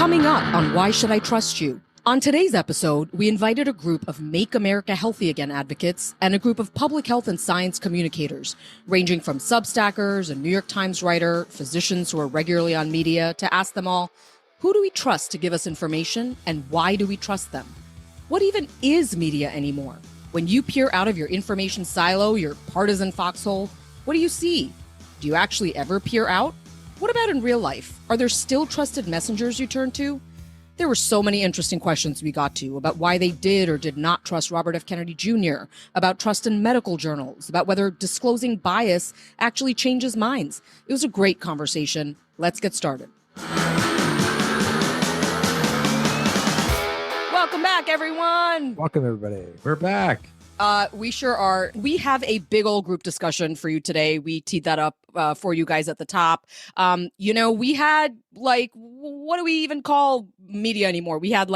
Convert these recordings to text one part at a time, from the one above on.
Coming up on Why Should I Trust You? On today's episode, we invited a group of Make America Healthy Again advocates and a group of public health and science communicators, ranging from Substackers, a New York Times writer, physicians who are regularly on media, to ask them all, who do we trust to give us information and why do we trust them? What even is media anymore? When you peer out of your information silo, your partisan foxhole, what do you see? Do you actually ever peer out? What about in real life? Are there still trusted messengers you turn to? There were so many interesting questions we got to about why they did or did not trust Robert F. Kennedy Jr., about trust in medical journals, about whether disclosing bias actually changes minds. It was a great conversation. Let's get started. Welcome back, everyone. Welcome, everybody. We're back. We sure are. We have a big old group discussion for you today. We teed that up for you guys at the top. We had what do we even call media anymore? We had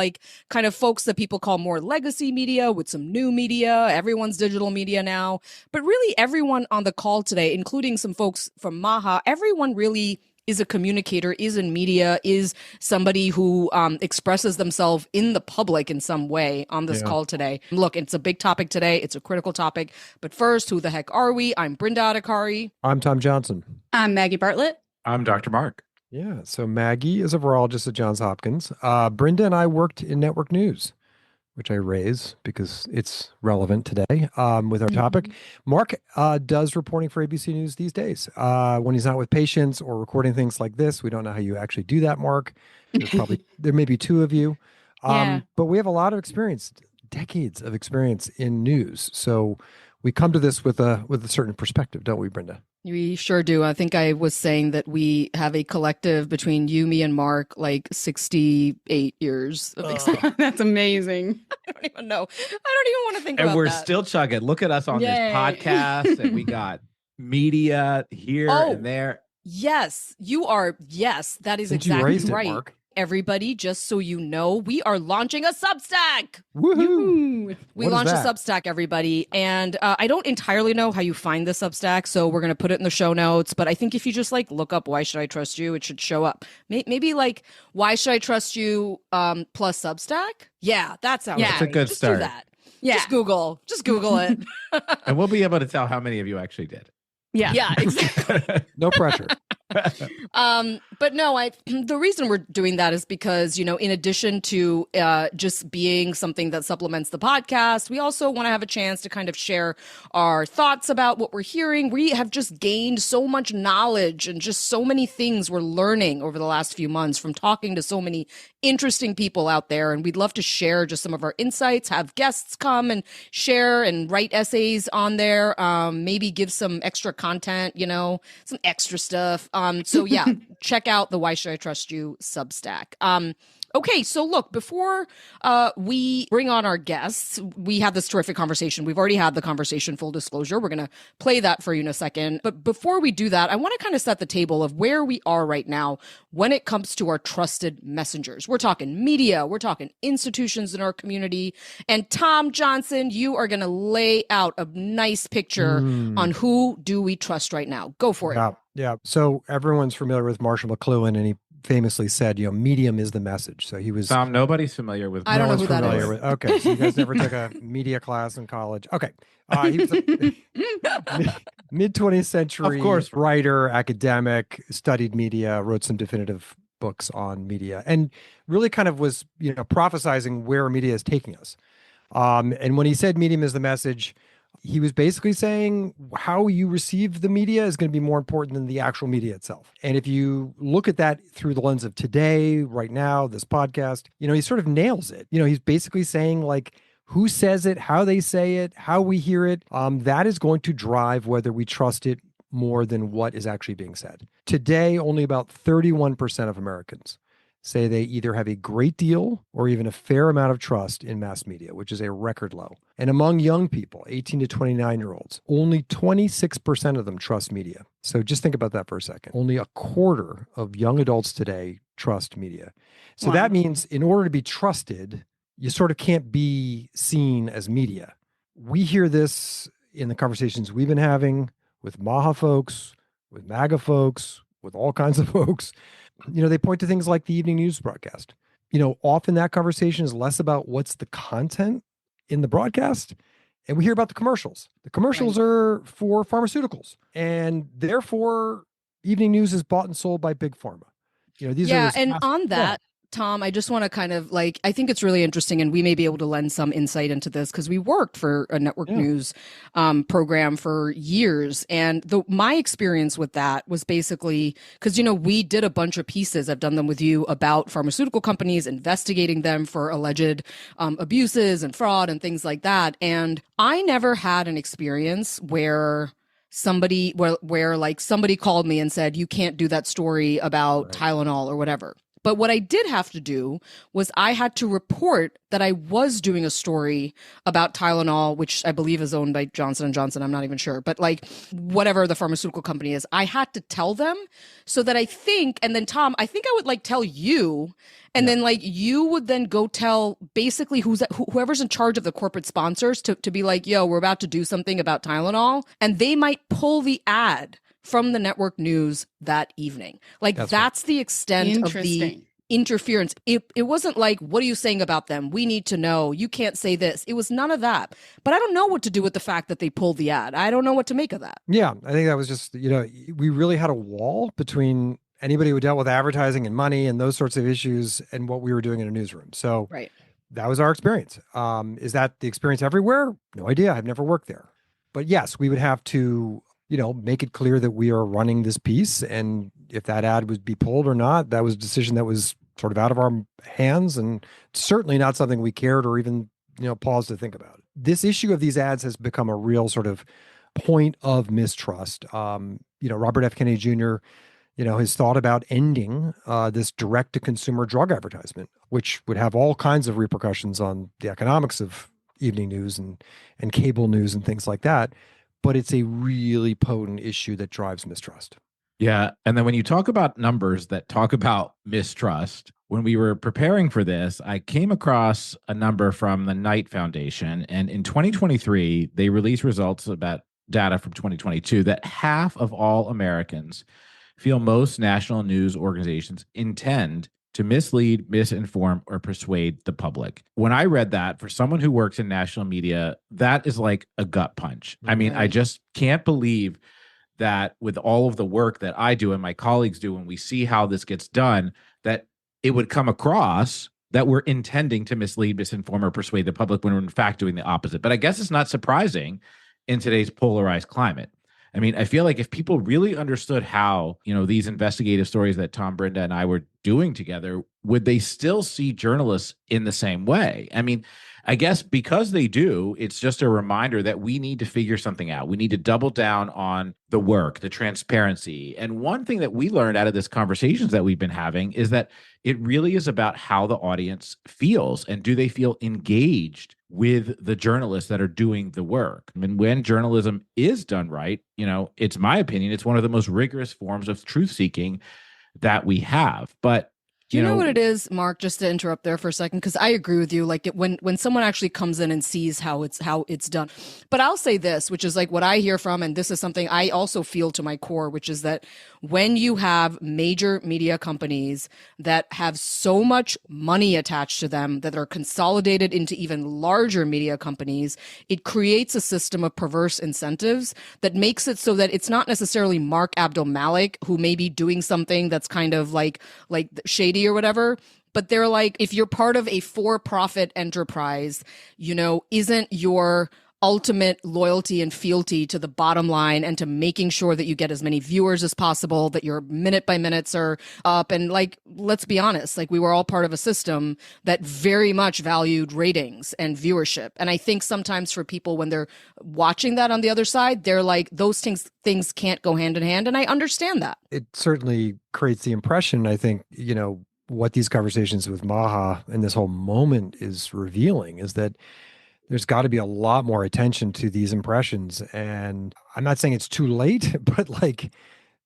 kind of folks that people call more legacy media with some new media. Everyone's digital media now. But really everyone on the call today, including some folks from MAHA, everyone really is a communicator, is in media, is somebody who expresses themselves in the public in some way on this call today. Look, it's a big topic today. It's a critical topic. But first, who the heck are we? I'm Brenda Adhikari. I'm Tom Johnson. I'm Maggie Bartlett. I'm Dr. Mark. Yeah, so Maggie is a virologist at Johns Hopkins. Brenda and I worked in network news, which I raise because it's relevant today with our topic. Mark does reporting for ABC News these days. When he's not with patients or recording things like this, we don't know how you actually do that, Mark. There may be two of you. But we have a lot of experience, decades of experience in news. So we come to this with a certain perspective, don't we, Brenda? We sure do. I think I was saying that we have a collective between you, me, and Mark, 68 years of experience. That's amazing. I don't even know. I don't even want to think about that. And we're still chugging. Look at us on this podcast, and we got media here and there. Yes, you are. Yes, that is Since exactly you raised right. It, Mark. Everybody, just so you know, we are launching a Substack. Woohoo! We launched a Substack, everybody. And I don't entirely know how you find the Substack, so we're going to put it in the show notes. But I think if you just look up Why Should I Trust You, it should show up. Maybe Why Should I Trust You plus Substack? Yeah, that sounds That's a good start. Do that. Yeah. Just Google it. And we'll be able to tell how many of you actually did. Yeah, exactly. No pressure. But no, the reason we're doing that is because, in addition to just being something that supplements the podcast, we also want to have a chance to kind of share our thoughts about what we're hearing. We have just gained so much knowledge and just so many things we're learning over the last few months from talking to so many interesting people out there. And we'd love to share just some of our insights, have guests come and share and write essays on there, maybe give some extra content, some extra stuff. So yeah, check out the Why Should I Trust You Substack. Okay, so look, before we bring on our guests, we had this terrific conversation. We've already had the conversation, full disclosure. We're going to play that for you in a second. But before we do that, I want to kind of set the table of where we are right now when it comes to our trusted messengers. We're talking media. We're talking institutions in our community. And Tom Johnson, you are going to lay out a nice picture on who do we trust right now. Go for it. Yeah. So everyone's familiar with Marshall McLuhan, and he famously said, medium is the message. So he was... Tom, nobody's familiar with... I don't know who that is. Okay, so you guys never took a media class in college. Okay. He was a mid-20th century writer, academic, studied media, wrote some definitive books on media, and really kind of was, prophesizing where media is taking us. And when he said medium is the message, he was basically saying how you receive the media is going to be more important than the actual media itself. And if you look at that through the lens of today, right now, this podcast, he sort of nails it. He's basically saying who says it, how they say it, how we hear it, that is going to drive whether we trust it more than what is actually being said. Today, only about 31% of Americans say they either have a great deal or even a fair amount of trust in mass media, which is a record low. And among young people, 18 to 29-year-olds, only 26% of them trust media. So just think about that for a second. Only a quarter of young adults today trust media. So that means in order to be trusted, you sort of can't be seen as media. We hear this in the conversations we've been having with MAHA folks, with MAGA folks, with all kinds of folks. they point to things like the evening news broadcast. Often that conversation is less about what's the content in the broadcast. And we hear about the commercials. The commercials are for pharmaceuticals. And therefore, evening news is bought and sold by Big Pharma. These are and on that, Tom, I just want to kind of I think it's really interesting, and we may be able to lend some insight into this because we worked for a network news program for years. And my experience with that was basically because, we did a bunch of pieces. I've done them with you about pharmaceutical companies, investigating them for alleged abuses and fraud and things like that. And I never had an experience where somebody called me and said, you can't do that story about Tylenol or whatever. But what I did have to do was I had to report that I was doing a story about Tylenol, which I believe is owned by Johnson & Johnson. I'm not even sure. But whatever the pharmaceutical company is, I had to tell them so that and then Tom, I think I would tell you. And then you would then go tell basically whoever's in charge of the corporate sponsors to be yo, we're about to do something about Tylenol. And they might pull the ad from the network news that evening. That's the extent of the interference. It wasn't what are you saying about them? We need to know. You can't say this. It was none of that. But I don't know what to do with the fact that they pulled the ad. I don't know what to make of that. Yeah, I think that was just, we really had a wall between anybody who dealt with advertising and money and those sorts of issues and what we were doing in a newsroom. So that was our experience. Is that the experience everywhere? No idea. I've never worked there. But yes, we would have to make it clear that we are running this piece. And if that ad would be pulled or not, that was a decision that was sort of out of our hands and certainly not something we cared or even, paused to think about. This issue of these ads has become a real sort of point of mistrust. Robert F. Kennedy Jr., has thought about ending this direct-to-consumer drug advertisement, which would have all kinds of repercussions on the economics of evening news and cable news and things like that. But it's a really potent issue that drives mistrust. Yeah. And then when you talk about numbers that talk about mistrust, when we were preparing for this, I came across a number from the Knight Foundation. And in 2023, they released results about data from 2022 that half of all Americans feel most national news organizations intend to mislead, misinform, or persuade the public. When I read that, for someone who works in national media, that is like a gut punch. I mean, I just can't believe that with all of the work that I do and my colleagues do, when we see how this gets done, that it would come across that we're intending to mislead, misinform, or persuade the public when we're in fact doing the opposite. But I guess it's not surprising in today's polarized climate. I mean, I feel like if people really understood how, these investigative stories that Tom, Brenda, and I were doing together, would they still see journalists in the same way? I mean, I guess because they do, it's just a reminder that we need to figure something out. We need to double down on the work, the transparency. And one thing that we learned out of this conversations that we've been having is that it really is about how the audience feels and do they feel engaged with the journalists that are doing the work. I mean, when journalism is done right, it's my opinion, it's one of the most rigorous forms of truth seeking that we have. But do you know what it is, Mark, just to interrupt there for a second? Because I agree with you. When someone actually comes in and sees how it's done. But I'll say this, which is what I hear from, and this is something I also feel to my core, which is that when you have major media companies that have so much money attached to them that are consolidated into even larger media companies, it creates a system of perverse incentives that makes it so that it's not necessarily Mark Abdul Malik who may be doing something that's kind of like shady or whatever, but they're if you're part of a for-profit enterprise, isn't your ultimate loyalty and fealty to the bottom line and to making sure that you get as many viewers as possible, that your minute by minutes are up. And let's be honest, we were all part of a system that very much valued ratings and viewership. And I think sometimes for people when they're watching that on the other side, they're those things can't go hand in hand. And I understand that. It certainly creates the impression, I think, what these conversations with MAHA and this whole moment is revealing is that there's got to be a lot more attention to these impressions. And I'm not saying it's too late, but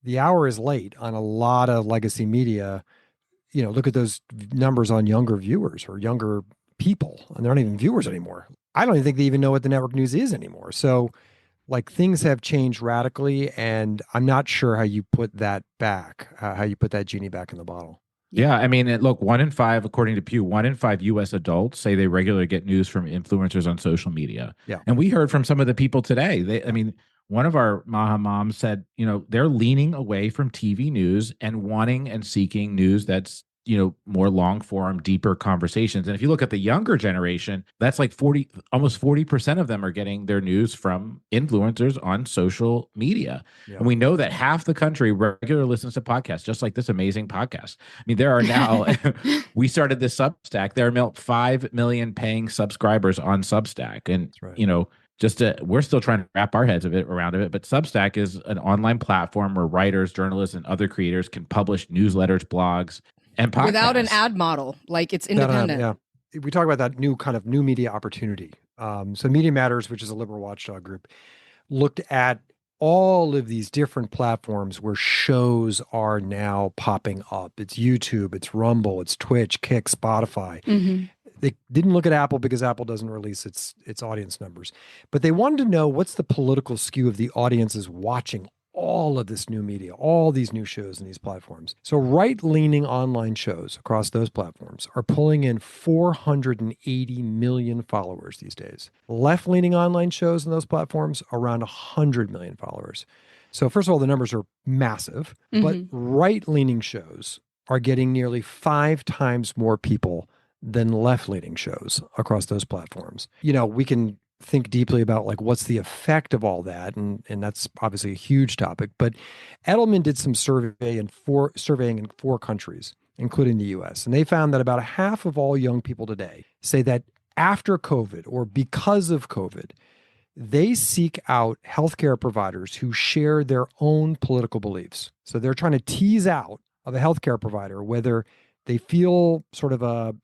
the hour is late on a lot of legacy media. Look at those numbers on younger viewers or younger people, and they're not even viewers anymore. I don't even think they even know what the network news is anymore. So Like things have changed radically, and I'm not sure how you put that back, how you put that genie back in the bottle. Yeah, I mean, look, 1 in 5, according to Pew, 1 in 5 U.S. adults say they regularly get news from influencers on social media. Yeah. And we heard from some of the people today. One of our MAHA moms said, they're leaning away from TV news and wanting and seeking news that's, more long form, deeper conversations. And if you look at the younger generation, that's like almost 40% of them are getting their news from influencers on social media. Yeah. And we know that half the country regularly listens to podcasts, just like this amazing podcast. I mean, there are now, we started this Substack. There are 5 million paying subscribers on Substack. And, right. We're still trying to wrap our heads around it, but Substack is an online platform where writers, journalists, and other creators can publish newsletters, blogs, and podcasts. Without an ad model, like it's independent. Yeah. We talk about that new media opportunity. So Media Matters, which is a liberal watchdog group, looked at all of these different platforms where shows are now popping up. It's YouTube, it's Rumble, it's Twitch, Kick, Spotify. Mm-hmm. They didn't look at Apple because Apple doesn't release its audience numbers. But they wanted to know what's the political skew of the audiences watching all of this new media, all these new shows and these platforms. So right-leaning online shows across those platforms are pulling in 480 million followers these days. Left-leaning online shows in those platforms, around 100 million followers. So first of all, the numbers are massive, but right-leaning shows are getting nearly 5 times more people than left-leaning shows across those platforms. We can think deeply about like what's the effect of all that, and that's obviously a huge topic. But Edelman did some surveying in 4 countries, including the U.S., and they found that about half of all young people today say that after COVID or because of COVID, they seek out healthcare providers who share their own political beliefs. So they're trying to tease out of a healthcare provider whether they feel sort of a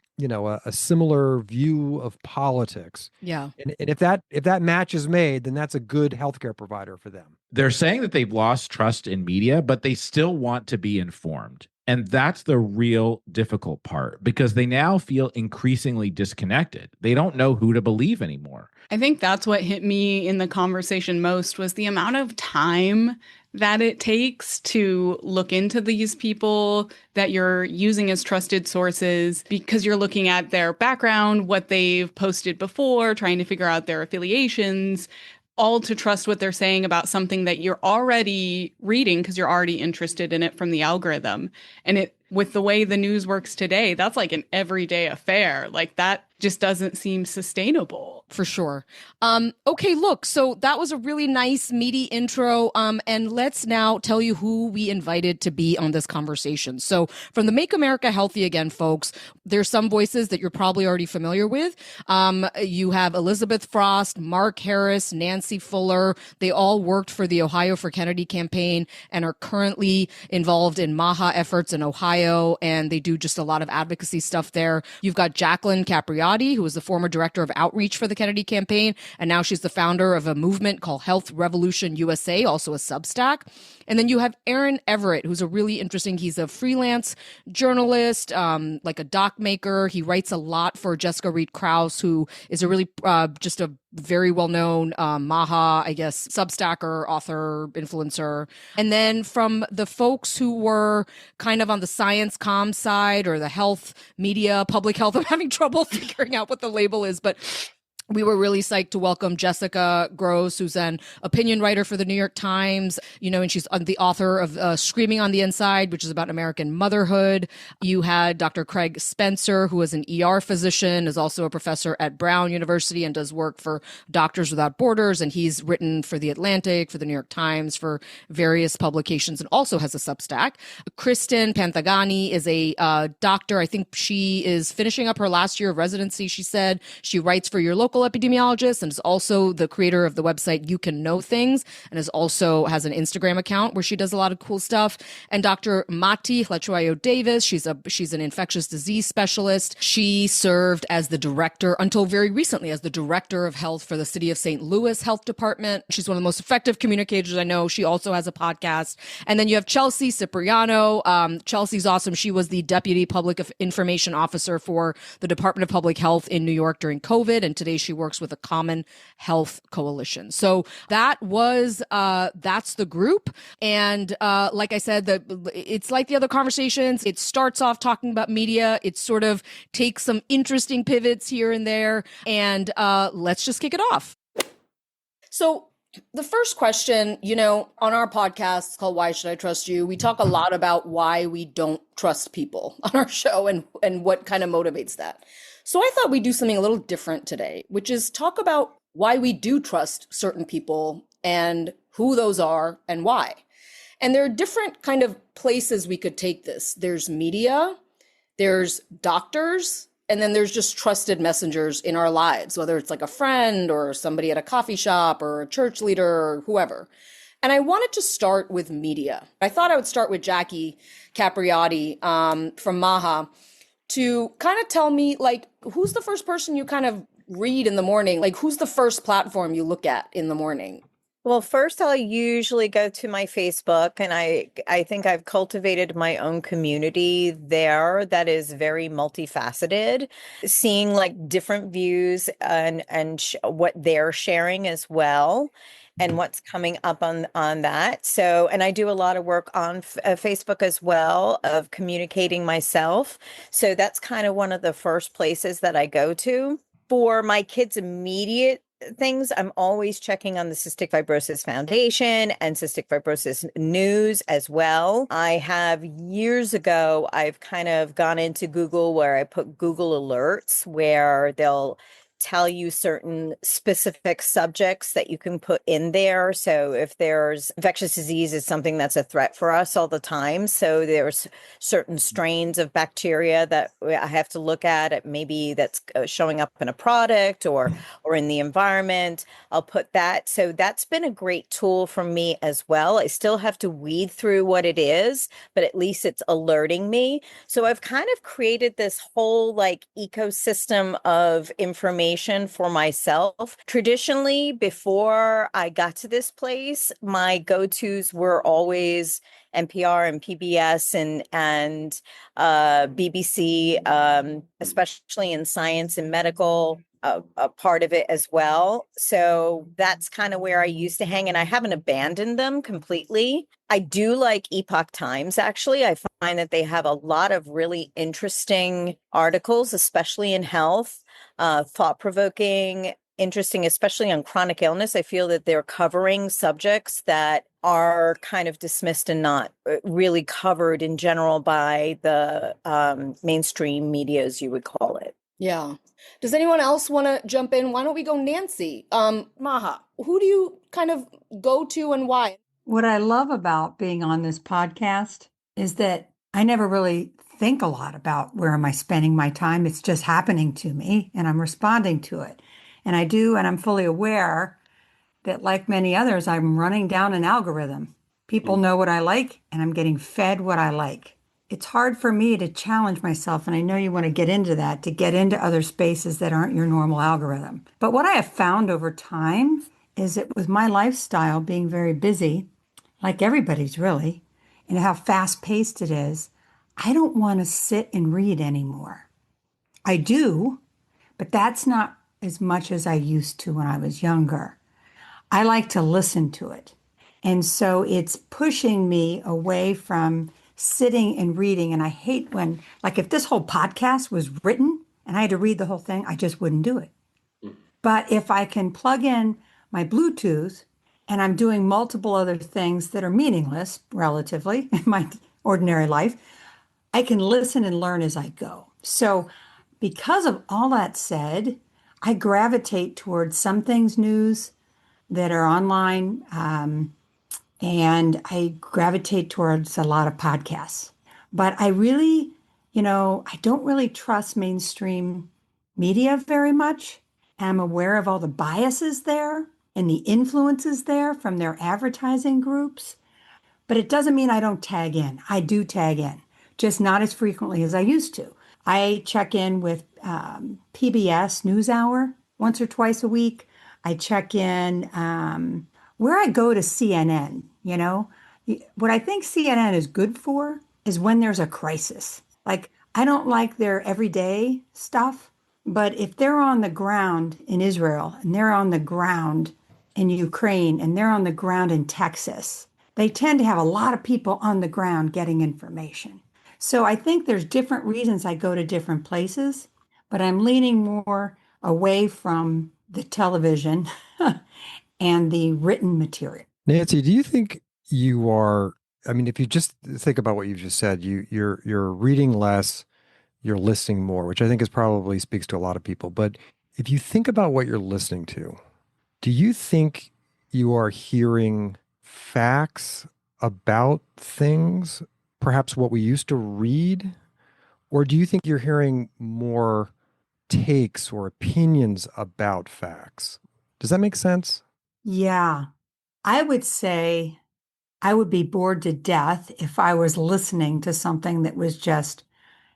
similar view of politics. Yeah. And if that match is made, then that's a good healthcare provider for them. They're saying that they've lost trust in media, but they still want to be informed. And that's the real difficult part, because they now feel increasingly disconnected. They don't know who to believe anymore. I think that's what hit me in the conversation most was the amount of time that it takes to look into these people that you're using as trusted sources, because you're looking at their background, what they've posted before, trying to figure out their affiliations, all to trust what they're saying about something that you're already reading because you're already interested in it from the algorithm. And with the way the news works today, that's like an everyday affair. Like that just doesn't seem sustainable. For sure. Okay, look, so that was a really nice, meaty intro. And let's now tell you who we invited to be on this conversation. So from the Make America Healthy Again, folks, there's some voices that you're probably already familiar with. You have Elizabeth Frost, Mark Harris, Nancy Fuller. They all worked for the Ohio for Kennedy campaign and are currently involved in MAHA efforts in Ohio. And they do just a lot of advocacy stuff there. You've got Jacqueline Capriotti, who was the former director of outreach for the Kennedy campaign, and now she's the founder of a movement called Health Revolution USA, also a Substack. And then you have Aaron Everitt, who's he's a freelance journalist, like a doc maker. He writes a lot for Jessica Reed Krause, who is a really just a very well-known MAHA, I guess, Substacker, author, influencer. And then from the folks who were kind of on the science comm side or the health media, public health, I'm having trouble figuring out what the label is, but we were really psyched to welcome Jessica Gross, who's an opinion writer for the New York Times, and she's the author of Screaming on the Inside, which is about American motherhood. You had Dr. Craig Spencer, who is an ER physician, is also a professor at Brown University and does work for Doctors Without Borders. And he's written for The Atlantic, for the New York Times, for various publications, and also has a Substack. Kristen Pantagani is a doctor. I think she is finishing up her last year of residency, she said. She writes for your local epidemiologist and is also the creator of the website You Can Know Things, and has an Instagram account where she does a lot of cool stuff. And Dr. Mati Hlechuayo Davis, she's an infectious disease specialist. She served as the director until very recently as the director of health for the city of St. Louis Health Department. She's one of the most effective communicators I know. She also has a podcast. And then you have Chelsea Cipriano. Chelsea's awesome. She was the deputy public information officer for the Department of Public Health in New York during COVID, and today She works with a Common Health Coalition. So that's the group. And like I said, it's like the other conversations. It starts off talking about media. It sort of takes some interesting pivots here and there. And let's just kick it off. So the first question, on our podcast called Why Should I Trust You? We talk a lot about why we don't trust people on our show and what kind of motivates that. So I thought we'd do something a little different today, which is talk about why we do trust certain people and who those are and why. And there are different kind of places we could take this. There's media, there's doctors, and then there's just trusted messengers in our lives, whether it's like a friend or somebody at a coffee shop or a church leader or whoever. And I wanted to start with media. I thought I would start with Jackie Capriotti from MAHA to kind of tell me, like, who's the first person you kind of read in the morning? Like, who's the first platform you look at in the morning? Well, first I'll usually go to my Facebook, and I think I've cultivated my own community there that is very multifaceted, seeing like different views and what they're sharing as well, and what's coming up on that. So, and I do a lot of work on Facebook as well of communicating myself. So that's kind of one of the first places that I go to. For my kids' immediate things, I'm always checking on the Cystic Fibrosis Foundation and Cystic Fibrosis News as well. I have years ago, I've kind of gone into Google where I put Google alerts where they'll tell you certain specific subjects that you can put in there. So if there's infectious disease is something that's a threat for us all the time. So there's certain strains of bacteria that I have to look at, maybe that's showing up in a product or in the environment. I'll put that. So that's been a great tool for me as well. I still have to weed through what it is, but at least it's alerting me. So I've kind of created this whole like ecosystem of information for myself. Traditionally, before I got to this place, my go-tos were always NPR and PBS and BBC, especially in science and medical, a part of it as well. So that's kind of where I used to hang, and I haven't abandoned them completely. I do like Epoch Times, actually. I find that they have a lot of really interesting articles, especially in health, thought-provoking, interesting, especially on chronic illness. I feel that they're covering subjects that are kind of dismissed and not really covered in general by the mainstream media, as you would call it. Yeah. Does anyone else want to jump in? Why don't we go Nancy? Maha, who do you kind of go to and why? What I love about being on this podcast is that I never really think a lot about where am I spending my time. It's just happening to me and I'm responding to it. And I do, and I'm fully aware that like many others, I'm running down an algorithm. People know what I like and I'm getting fed what I like. It's hard for me to challenge myself, and I know you want to get into that, to get into other spaces that aren't your normal algorithm. But what I have found over time is that with my lifestyle being very busy, like everybody's really, and how fast-paced it is, I don't want to sit and read anymore. I do, but that's not as much as I used to when I was younger. I like to listen to it. And so it's pushing me away from sitting and reading. And I hate when, like, if this whole podcast was written and I had to read the whole thing, I just wouldn't do it. But if I can plug in my Bluetooth and I'm doing multiple other things that are meaningless relatively in my ordinary life, I can listen and learn as I go. So because of all that said, I gravitate towards some things news that are online, and I gravitate towards a lot of podcasts. But I really, I don't really trust mainstream media very much. I'm aware of all the biases there and the influences there from their advertising groups. But it doesn't mean I don't tag in. I do tag in, just not as frequently as I used to. I check in with PBS NewsHour once or twice a week. I check in where I go to CNN, What I think CNN is good for is when there's a crisis. Like, I don't like their everyday stuff, But if they're on the ground in Israel and they're on the ground in Ukraine and they're on the ground in Texas, they tend to have a lot of people on the ground getting information. So I think there's different reasons I go to different places, but I'm leaning more away from the television and the written material. Nancy, do you think you are, I mean, if you just think about what you've just said, you're reading less, you're listening more, which I think is probably speaks to a lot of people. But if you think about what you're listening to, do you think you are hearing facts about things, perhaps what we used to read? Or do you think you're hearing more takes or opinions about facts? Does that make sense? Yeah, I would say I would be bored to death if I was listening to something that was just,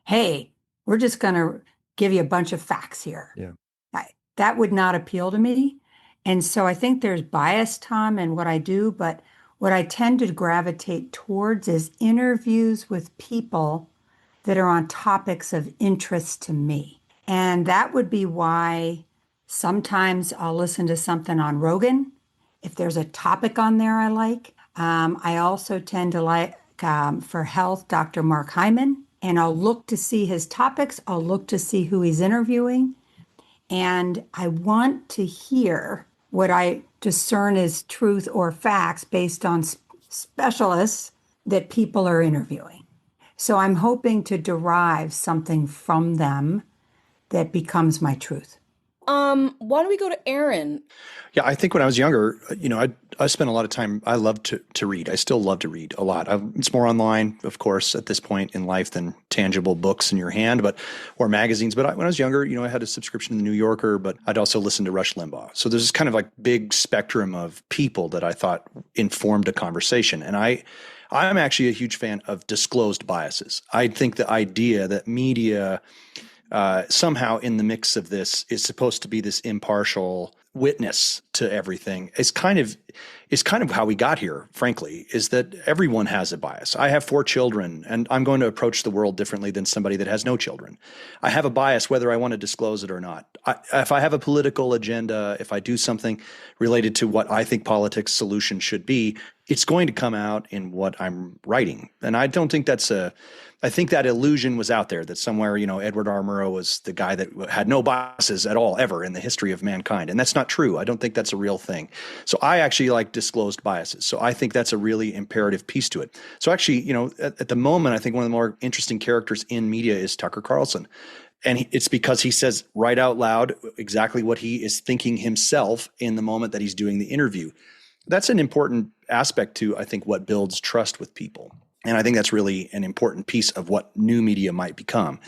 hey, we're just going to give you a bunch of facts here. Yeah. That would not appeal to me. And so I think there's bias, Tom, in what I do, but what I tend to gravitate towards is interviews with people that are on topics of interest to me. And that would be why sometimes I'll listen to something on Rogan if there's a topic on there I like. I also tend to like, for health, Dr. Mark Hyman, and I'll look to see his topics. I'll look to see who he's interviewing. And I want to hear what I discern as truth or facts based on specialists that people are interviewing. So I'm hoping to derive something from them that becomes my truth. Why don't we go to Aaron? Yeah, I think when I was younger, I spent a lot of time. I loved to read. I still love to read a lot. It's more online, of course, at this point in life than tangible books in your hand, or magazines. But when I was younger, I had a subscription to the New Yorker, but I'd also listen to Rush Limbaugh. So there's this kind of like big spectrum of people that I thought informed a conversation. And I'm actually a huge fan of disclosed biases. I think the idea that media somehow in the mix of this is supposed to be this impartial witness to everything is kind of how we got here, frankly, is that everyone has a bias. I have 4 children, and I'm going to approach the world differently than somebody that has no children. I have a bias whether I want to disclose it or not. If I have a political agenda, if I do something related to what I think politics solution should be, it's going to come out in what I'm writing. And I don't think I think that illusion was out there that somewhere, Edward R. Murrow was the guy that had no biases at all ever in the history of mankind. And that's not true. I don't think that's a real thing. So I actually like disclosed biases. So I think that's a really imperative piece to it. So actually, at the moment, I think one of the more interesting characters in media is Tucker Carlson. And it's because he says right out loud exactly what he is thinking himself in the moment that he's doing the interview. That's an important aspect to, I think, what builds trust with people. And I think that's really an important piece of what new media might become.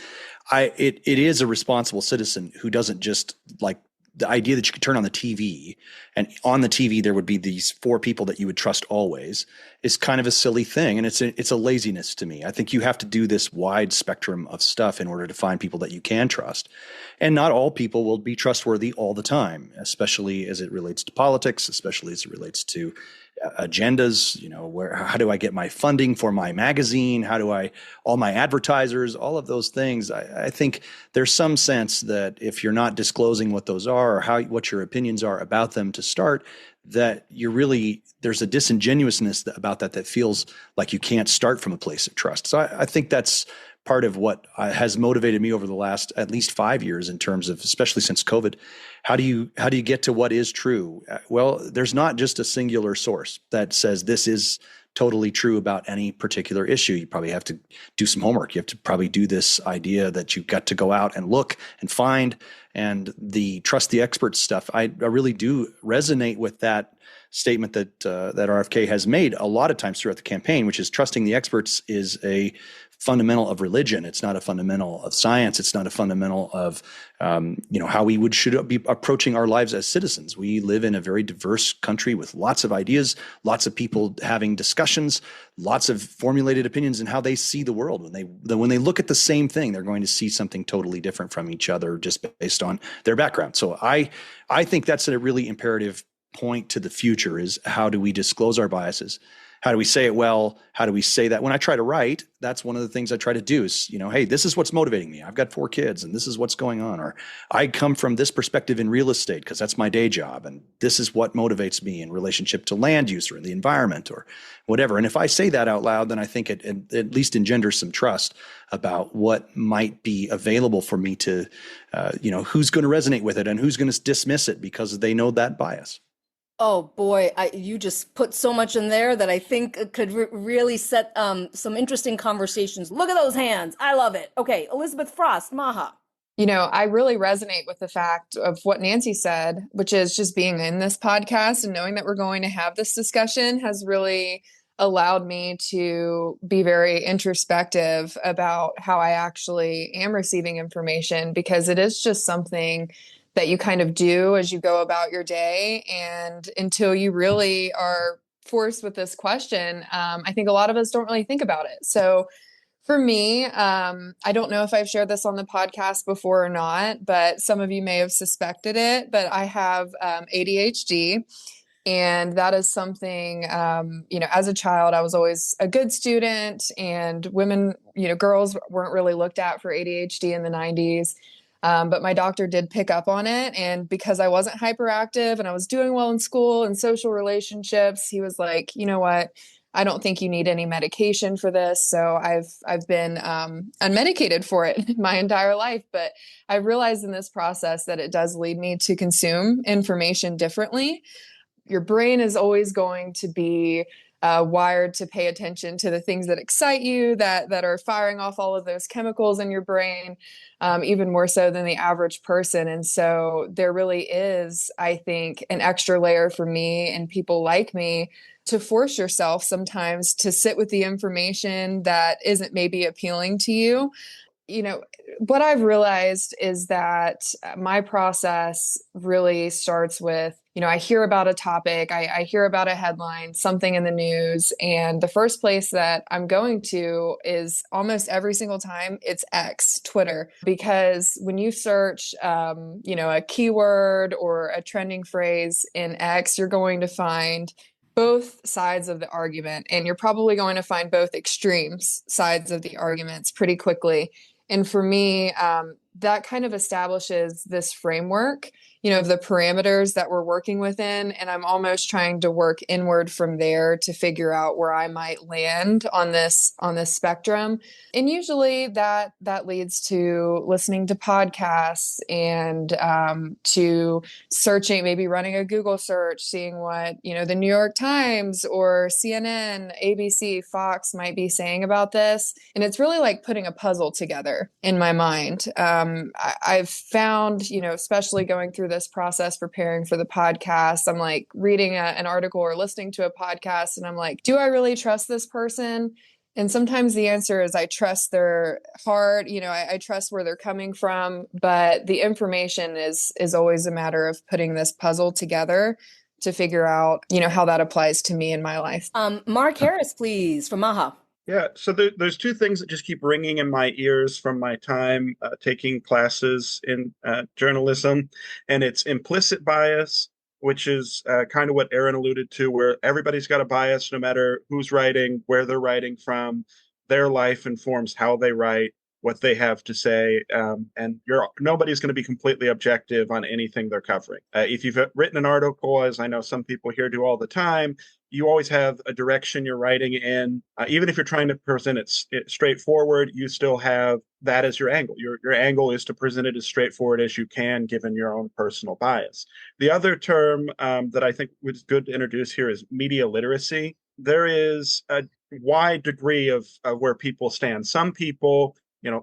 It is a responsible citizen who doesn't just like the idea that you could turn on the TV and on the TV there would be these 4 people that you would trust always is kind of a silly thing. And it's a laziness to me. I think you have to do this wide spectrum of stuff in order to find people that you can trust. And not all people will be trustworthy all the time, especially as it relates to politics, especially as it relates to agendas, how do I get my funding for my magazine? All my advertisers, all of those things. I think there's some sense that if you're not disclosing what those are or what your opinions are about them to start, that there's a disingenuousness about that feels like you can't start from a place of trust. So I think that's part of what has motivated me over the last at least 5 years in terms of, especially since COVID, how do you get to what is true? Well, there's not just a singular source that says this is totally true about any particular issue. You probably have to do some homework. You have to probably do this idea that you've got to go out and look and find, and the trust the experts stuff. I really do resonate with that statement that RFK has made a lot of times throughout the campaign, which is trusting the experts is a fundamental of religion. It's not a fundamental of science. It's not a fundamental of how we should be approaching our lives as citizens. We live in a very diverse country with lots of ideas, lots of people having discussions, lots of formulated opinions in how they see the world. When they look at the same thing, they're going to see something totally different from each other just based on their background. So I think that's a really imperative point to the future is how do we disclose our biases? How do we say it well? How do we say that? When I try to write, that's one of the things I try to do is, hey, this is what's motivating me. I've got 4 kids and this is what's going on. Or I come from this perspective in real estate because that's my day job. And this is what motivates me in relationship to land use or the environment or whatever. And if I say that out loud, then I think it at least engenders some trust about what might be available for me to, who's going to resonate with it and who's going to dismiss it because they know that bias. Oh boy, you just put so much in there that I think could really set some interesting conversations. Look at those hands. I love it. Okay, Elizabeth Frost, Maha. I really resonate with the fact of what Nancy said, which is just being in this podcast and knowing that we're going to have this discussion has really allowed me to be very introspective about how I actually am receiving information, because it is just something that you kind of do as you go about your day. And until you really are forced with this question, I think a lot of us don't really think about it. So for me, I don't know if I've shared this on the podcast before or not, but some of you may have suspected it, but I have ADHD. And that is something, as a child, I was always a good student, and women, girls weren't really looked at for ADHD in the 90s. But my doctor did pick up on it. And because I wasn't hyperactive and I was doing well in school and social relationships, he was like, you know what? I don't think you need any medication for this. So I've been unmedicated for it my entire life. But I realized in this process that it does lead me to consume information differently. Your brain is always going to be wired to pay attention to the things that excite you, that are firing off all of those chemicals in your brain, even more so than the average person. And so there really is, I think, an extra layer for me and people like me to force yourself sometimes to sit with the information that isn't maybe appealing to you. What I've realized is that my process really starts with, I hear about a topic, I hear about a headline, something in the news, and the first place that I'm going to is almost every single time it's X, Twitter, because when you search, a keyword or a trending phrase in X, you're going to find both sides of the argument, and you're probably going to find both extremes sides of the arguments pretty quickly. And for me, that kind of establishes this framework, of the parameters that we're working within. And I'm almost trying to work inward from there to figure out where I might land on this spectrum. And usually that leads to listening to podcasts and to searching, maybe running a Google search, seeing what, the New York Times or CNN, ABC, Fox might be saying about this. And it's really like putting a puzzle together in my mind. I've found, especially going through this process, preparing for the podcast, I'm like reading an article or listening to a podcast, and I'm like, do I really trust this person? And sometimes the answer is I trust their heart, I trust where they're coming from, but the information is always a matter of putting this puzzle together to figure out, how that applies to me in my life. Mark Harris, please, from MAHA. Yeah, so there's 2 things that just keep ringing in my ears from my time taking classes in journalism, and it's implicit bias, which is kind of what Aaron alluded to, where everybody's got a bias no matter who's writing, where they're writing from. Their life informs how they write, what they have to say, and nobody's going to be completely objective on anything they're covering. If you've written an article, as I know some people here do all the time, you always have a direction you're writing in. Even if you're trying to present it straightforward, you still have that as your angle. Your angle is to present it as straightforward as you can, given your own personal bias. The other term that I think was good to introduce here is media literacy. There is a wide degree of where people stand. Some people,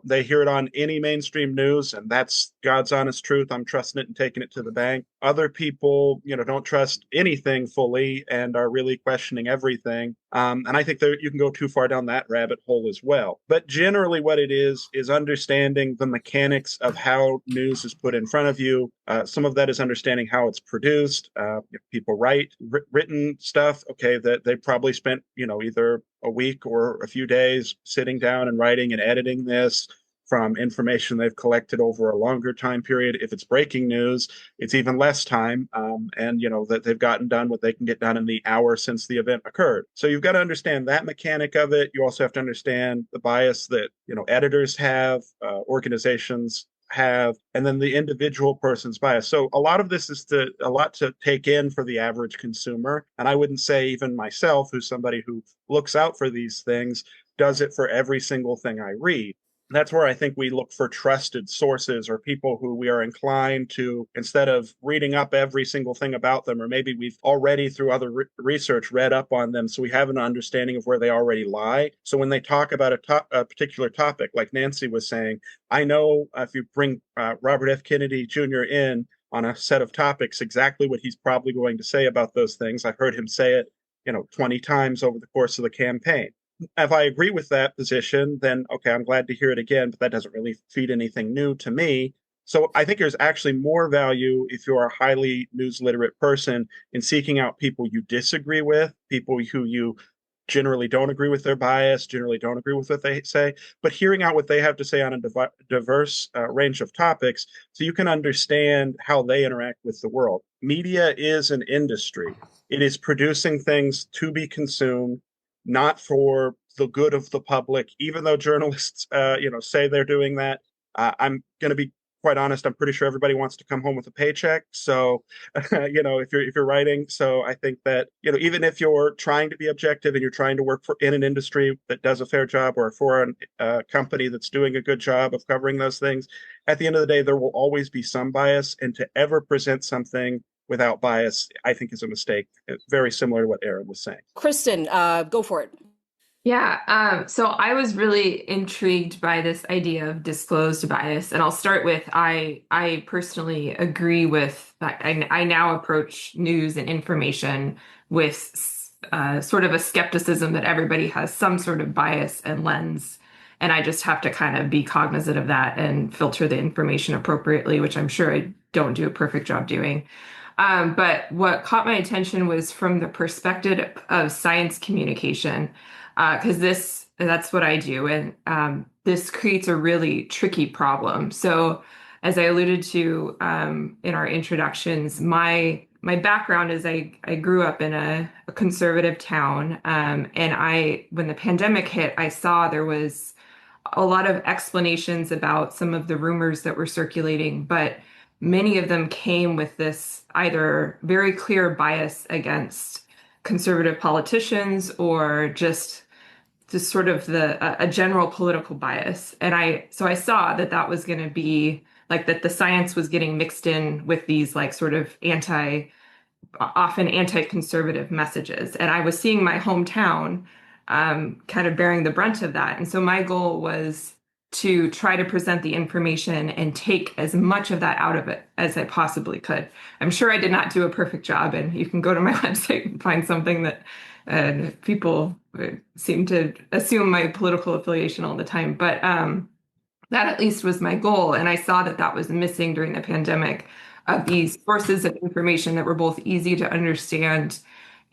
they hear it on any mainstream news, and that's God's honest truth. I'm trusting it and taking it to the bank. Other people, don't trust anything fully and are really questioning everything. And I think that you can go too far down that rabbit hole as well. But generally what it is understanding the mechanics of how news is put in front of you. Some of that is understanding how it's produced. If people write written stuff, okay, that they probably spent, either a week or a few days sitting down and writing and editing this from information they've collected over a longer time period. If it's breaking news, it's even less time. And, that they've gotten done what they can get done in the hour since the event occurred. So you've got to understand that mechanic of it. You also have to understand the bias that, editors have, organizations have, and then the individual person's bias. So a lot of this is a lot to take in for the average consumer. And I wouldn't say even myself, who's somebody who looks out for these things, does it for every single thing I read. That's where I think we look for trusted sources or people who we are inclined to, instead of reading up every single thing about them, or maybe we've already through other research read up on them, so we have an understanding of where they already lie. So when they talk about a particular topic, like Nancy was saying, I know if you bring Robert F. Kennedy Jr. in on a set of topics, exactly what he's probably going to say about those things. I've heard him say it, 20 times over the course of the campaign. If I agree with that position, then okay, I'm glad to hear it again, but that doesn't really feed anything new to me. So I think there's actually more value if you're a highly news literate person in seeking out people you disagree with, people who you generally don't agree with their bias, generally don't agree with what they say, but hearing out what they have to say on a diverse range of topics so you can understand how they interact with the world. Media is an industry. It is producing things to be consumed, not for the good of the public, even though journalists, say they're doing that. I'm going to be quite honest. I'm pretty sure everybody wants to come home with a paycheck. So, if you're writing, so I think that, even if you're trying to be objective and you're trying to work in an industry that does a fair job or for a company that's doing a good job of covering those things, at the end of the day, there will always be some bias, and to ever present something without bias, I think is a mistake. It's very similar to what Aaron was saying. Kristen, go for it. Yeah, so I was really intrigued by this idea of disclosed bias, and I'll start with I personally agree with that. I now approach news and information with sort of a skepticism that everybody has some sort of bias and lens, and I just have to kind of be cognizant of that and filter the information appropriately, which I'm sure I don't do a perfect job doing. But what caught my attention was from the perspective of science communication, because that's what I do. And this creates a really tricky problem. So as I alluded to in our introductions, my background is I grew up in a conservative town. And when the pandemic hit, I saw there was a lot of explanations about some of the rumors that were circulating, but many of them came with this either very clear bias against conservative politicians or just sort of a general political bias. And so I saw that was going to be like that the science was getting mixed in with these like sort of often anti-conservative messages. And I was seeing my hometown kind of bearing the brunt of that. And so my goal was to try to present the information and take as much of that out of it as I possibly could. I'm sure I did not do a perfect job, and you can go to my website and find something that people seem to assume my political affiliation all the time. But that at least was my goal. And I saw that was missing during the pandemic, of these sources of information that were both easy to understand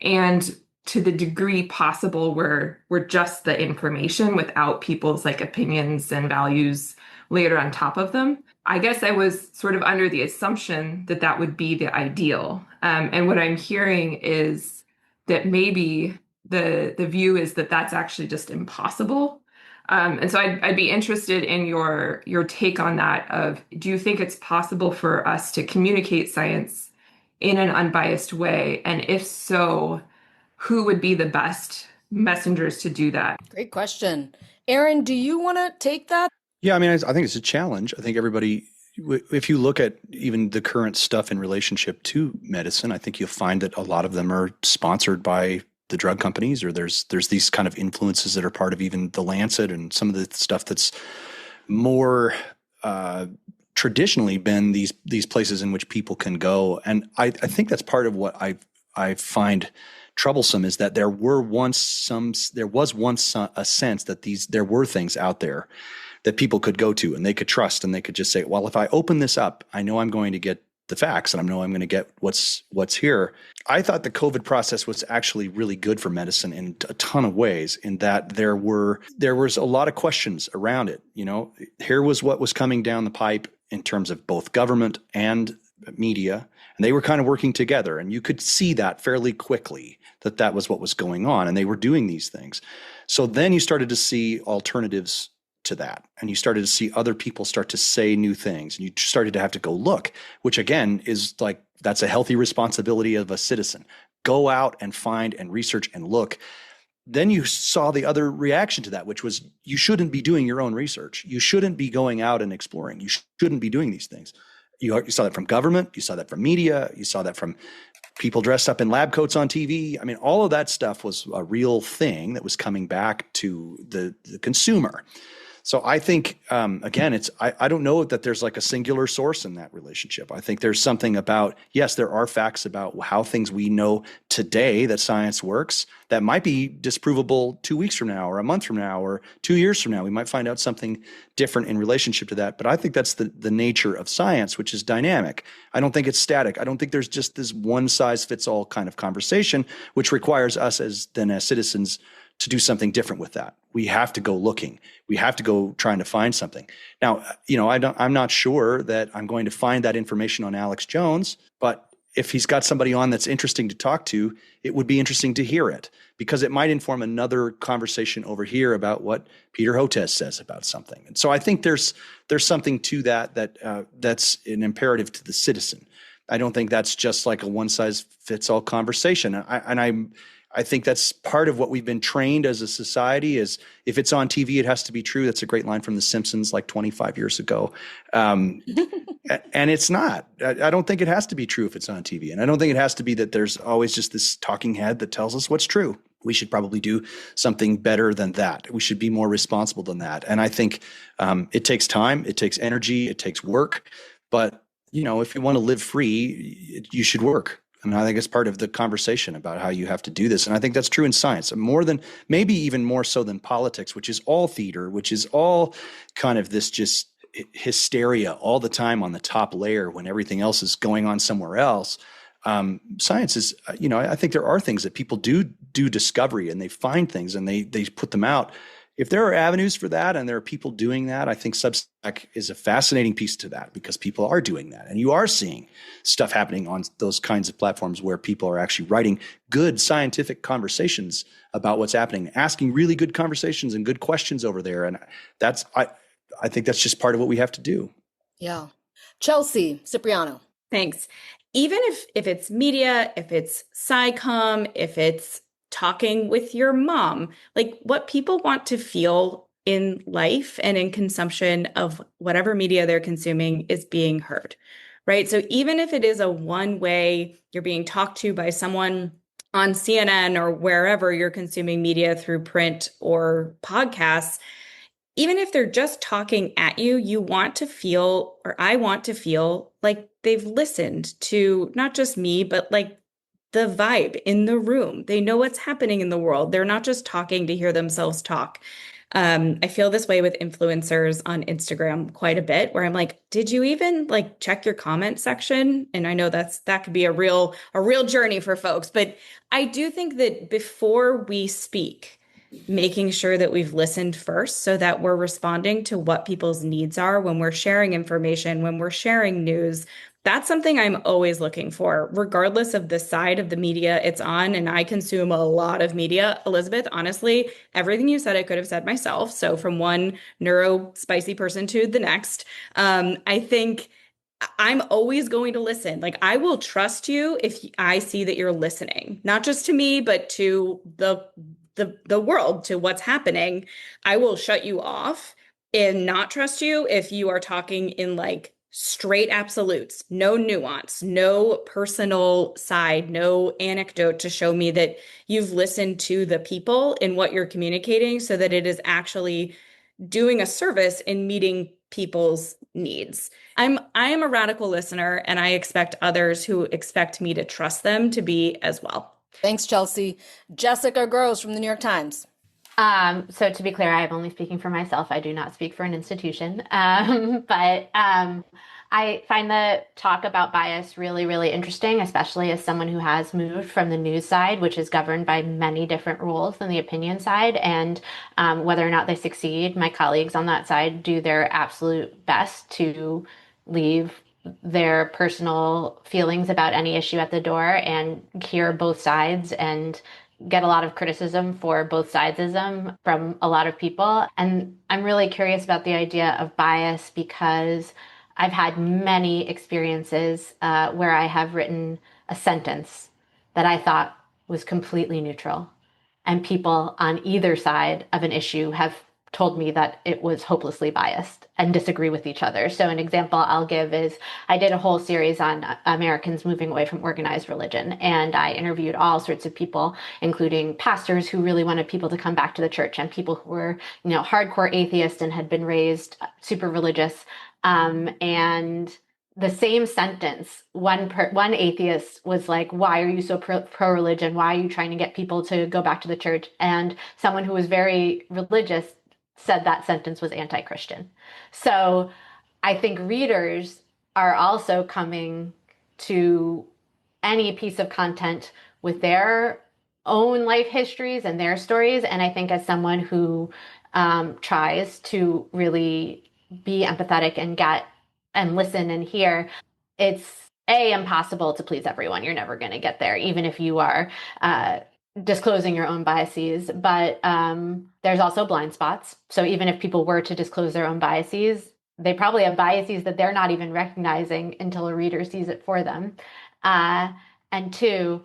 and to the degree possible were just the information without people's like opinions and values layered on top of them. I guess I was sort of under the assumption that would be the ideal. And what I'm hearing is that maybe the view is that that's actually just impossible. And so I'd be interested in your take on that. Do you think it's possible for us to communicate science in an unbiased way? And if so, who would be the best messengers to do that? Great question. Aaron, do you want to take that? Yeah, I mean, I think it's a challenge. I think everybody, if you look at even the current stuff in relationship to medicine, I think you'll find that a lot of them are sponsored by the drug companies, or there's these kind of influences that are part of even the Lancet and some of the stuff that's more traditionally been these places in which people can go. And I think that's part of what I find troublesome, is that there was once a sense that there were things out there that people could go to and they could trust, and they could just say, well, if I open this up, I know I'm going to get the facts and I know I'm going to get what's here. I thought the COVID process was actually really good for medicine in a ton of ways, in that there was a lot of questions around it. Here was what was coming down the pipe in terms of both government and media, and they were kind of working together, and you could see that fairly quickly that was what was going on, and they were doing these things. So then you started to see alternatives to that, and you started to see other people start to say new things, and you started to have to go look, which again is like, that's a healthy responsibility of a citizen. Go out and find and research and look. Then you saw the other reaction to that, which was, you shouldn't be doing your own research. You shouldn't be going out and exploring. You shouldn't be doing these things. You saw that from government. You saw that from media. You saw that from people dressed up in lab coats on TV. I mean, all of that stuff was a real thing that was coming back to the consumer. So I think, again, I don't know that there's like a singular source in that relationship. I think there's something about, yes, there are facts about how things we know today that science works that might be disprovable 2 weeks from now or a month from now or 2 years from now. We might find out something different in relationship to that. But I think that's the nature of science, which is dynamic. I don't think it's static. I don't think there's just this one size fits all kind of conversation, which requires us as citizens to do something different with that. We have to go looking. We have to go trying to find something. Now, I'm not sure that I'm going to find that information on Alex Jones, but if he's got somebody on that's interesting to talk to, it would be interesting to hear it, because it might inform another conversation over here about what Peter Hotez says about something. And so I think there's something to that's an imperative to the citizen. I don't think that's just like a one size fits all conversation. I think that's part of what we've been trained as a society is, if it's on TV, it has to be true. That's a great line from The Simpsons, like 25 years ago. And it's not. I don't think it has to be true if it's on TV. And I don't think it has to be that there's always just this talking head that tells us what's true. We should probably do something better than that. We should be more responsible than that. And I think it takes time, it takes energy, it takes work. But, if you want to live free, you should work. And I think it's part of the conversation about how you have to do this. And I think that's true in science, maybe even more so than politics, which is all theater, which is all kind of this just hysteria all the time on the top layer when everything else is going on somewhere else. Science is, I think there are things that people do discovery, and they find things and they put them out. If there are avenues for that and there are people doing that, I think Substack is a fascinating piece to that, because people are doing that. And you are seeing stuff happening on those kinds of platforms where people are actually writing good scientific conversations about what's happening, asking really good conversations and good questions over there. And I think that's just part of what we have to do. Yeah. Chelsea Cipriano. Thanks. Even if it's media, if it's SciComm, if it's talking with your mom, like what people want to feel in life and in consumption of whatever media they're consuming is being heard, right? So even if it is a one way, you're being talked to by someone on CNN or wherever you're consuming media through print or podcasts, even if they're just talking at you, you want to feel, or I want to feel like they've listened to not just me, but like the vibe in the room. They know what's happening in the world. They're not just talking to hear themselves talk. I feel this way with influencers on Instagram quite a bit, where I'm like, did you even like check your comment section? And I know that could be a real journey for folks, but I do think that before we speak, making sure that we've listened first so that we're responding to what people's needs are when we're sharing information, when we're sharing news. That's something I'm always looking for, regardless of the side of the media it's on. And I consume a lot of media. Elizabeth, honestly, everything you said, I could have said myself. So from one neuro spicy person to the next, I think I'm always going to listen. Like, I will trust you if I see that you're listening, not just to me, but to the world, to what's happening. I will shut you off and not trust you if you are talking in like straight absolutes, no nuance, no personal side, no anecdote to show me that you've listened to the people in what you're communicating so that it is actually doing a service in meeting people's needs. I am a radical listener, and I expect others who expect me to trust them to be as well. Thanks, Chelsea. Jessica Gross from the New York Times. So to be clear, I am only speaking for myself. I do not speak for an institution. I find the talk about bias really, really interesting, especially as someone who has moved from the news side, which is governed by many different rules than the opinion side. And whether or not they succeed, my colleagues on that side do their absolute best to leave their personal feelings about any issue at the door and hear both sides and get a lot of criticism for both sidesism from a lot of people. And I'm really curious about the idea of bias because I've had many experiences where I have written a sentence that I thought was completely neutral. And people on either side of an issue have told me that it was hopelessly biased and disagree with each other. So an example I'll give is I did a whole series on Americans moving away from organized religion. And I interviewed all sorts of people, including pastors who really wanted people to come back to the church and people who were, hardcore atheists and had been raised super religious. And the same sentence, one atheist was like, "Why are you so pro-religion? Why are you trying to get people to go back to the church?" And someone who was very religious said that sentence was anti-Christian. So I think readers are also coming to any piece of content with their own life histories and their stories. And I think as someone who tries to really be empathetic and get and listen and hear, it's impossible to please everyone. You're never going to get there, even if you are disclosing your own biases. But there's also blind spots. So even if people were to disclose their own biases, they probably have biases that they're not even recognizing until a reader sees it for them. And two,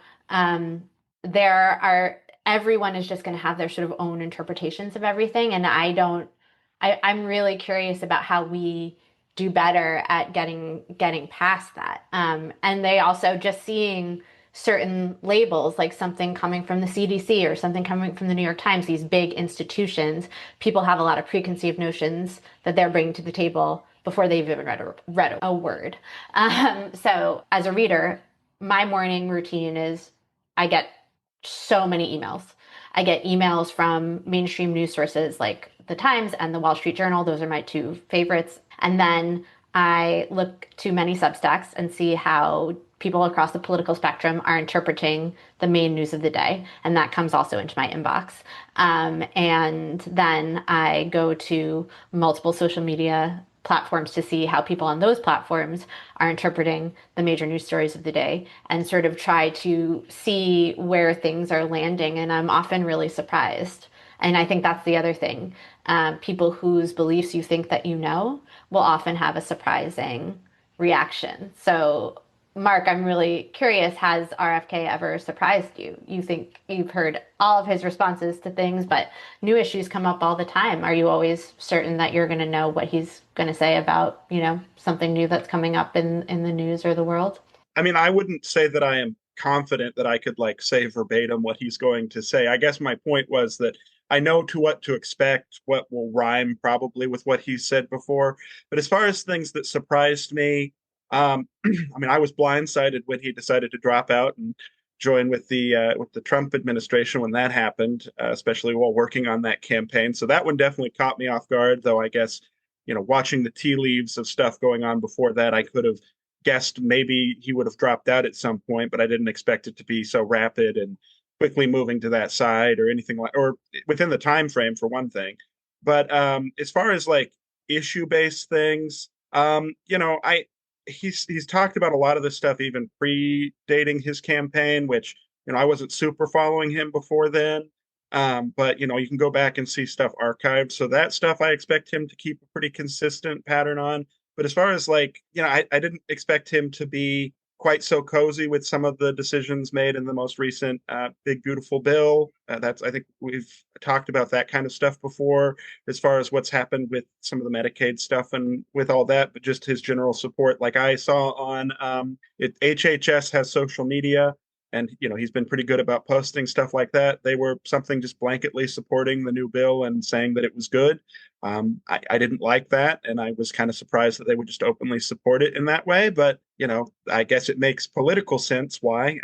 everyone is just going to have their sort of own interpretations of everything. And I'm really curious about how we do better at getting past that. And they also just seeing certain labels, like something coming from the CDC or something coming from the New York Times, these big institutions, people have a lot of preconceived notions that they're bringing to the table before they've even read a word. So as a reader, my morning routine is I get so many emails. I get emails from mainstream news sources like the Times and the Wall Street Journal. Those are my two favorites. And then I look to many Substacks and see how people across the political spectrum are interpreting the main news of the day. And that comes also into my inbox. And then I go to multiple social media platforms to see how people on those platforms are interpreting the major news stories of the day and sort of try to see where things are landing. And I'm often really surprised. And I think that's the other thing. People whose beliefs you think that you know will often have a surprising reaction. So, Mark, I'm really curious, has RFK ever surprised you? You think you've heard all of his responses to things, but new issues come up all the time. Are you always certain that you're going to know what he's going to say about, something new that's coming up in the news or the world? I mean, I wouldn't say that I am confident that I could say verbatim what he's going to say. I guess my point was that I know what to expect, what will rhyme probably with what he said before. But as far as things that surprised me, I mean, I was blindsided when he decided to drop out and join with the Trump administration when that happened, especially while working on that campaign. So that one definitely caught me off guard, though I guess, watching the tea leaves of stuff going on before that, I could have guessed maybe he would have dropped out at some point, but I didn't expect it to be so rapid and quickly moving to that side or anything or within the time frame for one thing. But as far as issue-based things, he's talked about a lot of this stuff even predating his campaign, which I wasn't super following him before then. But you can go back and see stuff archived. So that stuff I expect him to keep a pretty consistent pattern on. But as far as I didn't expect him to be quite so cozy with some of the decisions made in the most recent Big Beautiful Bill. I think we've talked about that kind of stuff before, as far as what's happened with some of the Medicaid stuff and with all that, but just his general support. Like I saw on HHS has social media, and he's been pretty good about posting stuff like that. They were something just blanketly supporting the new bill and saying that it was good. I didn't like that, and I was kind of surprised that they would just openly support it in that way. But I guess it makes political sense why.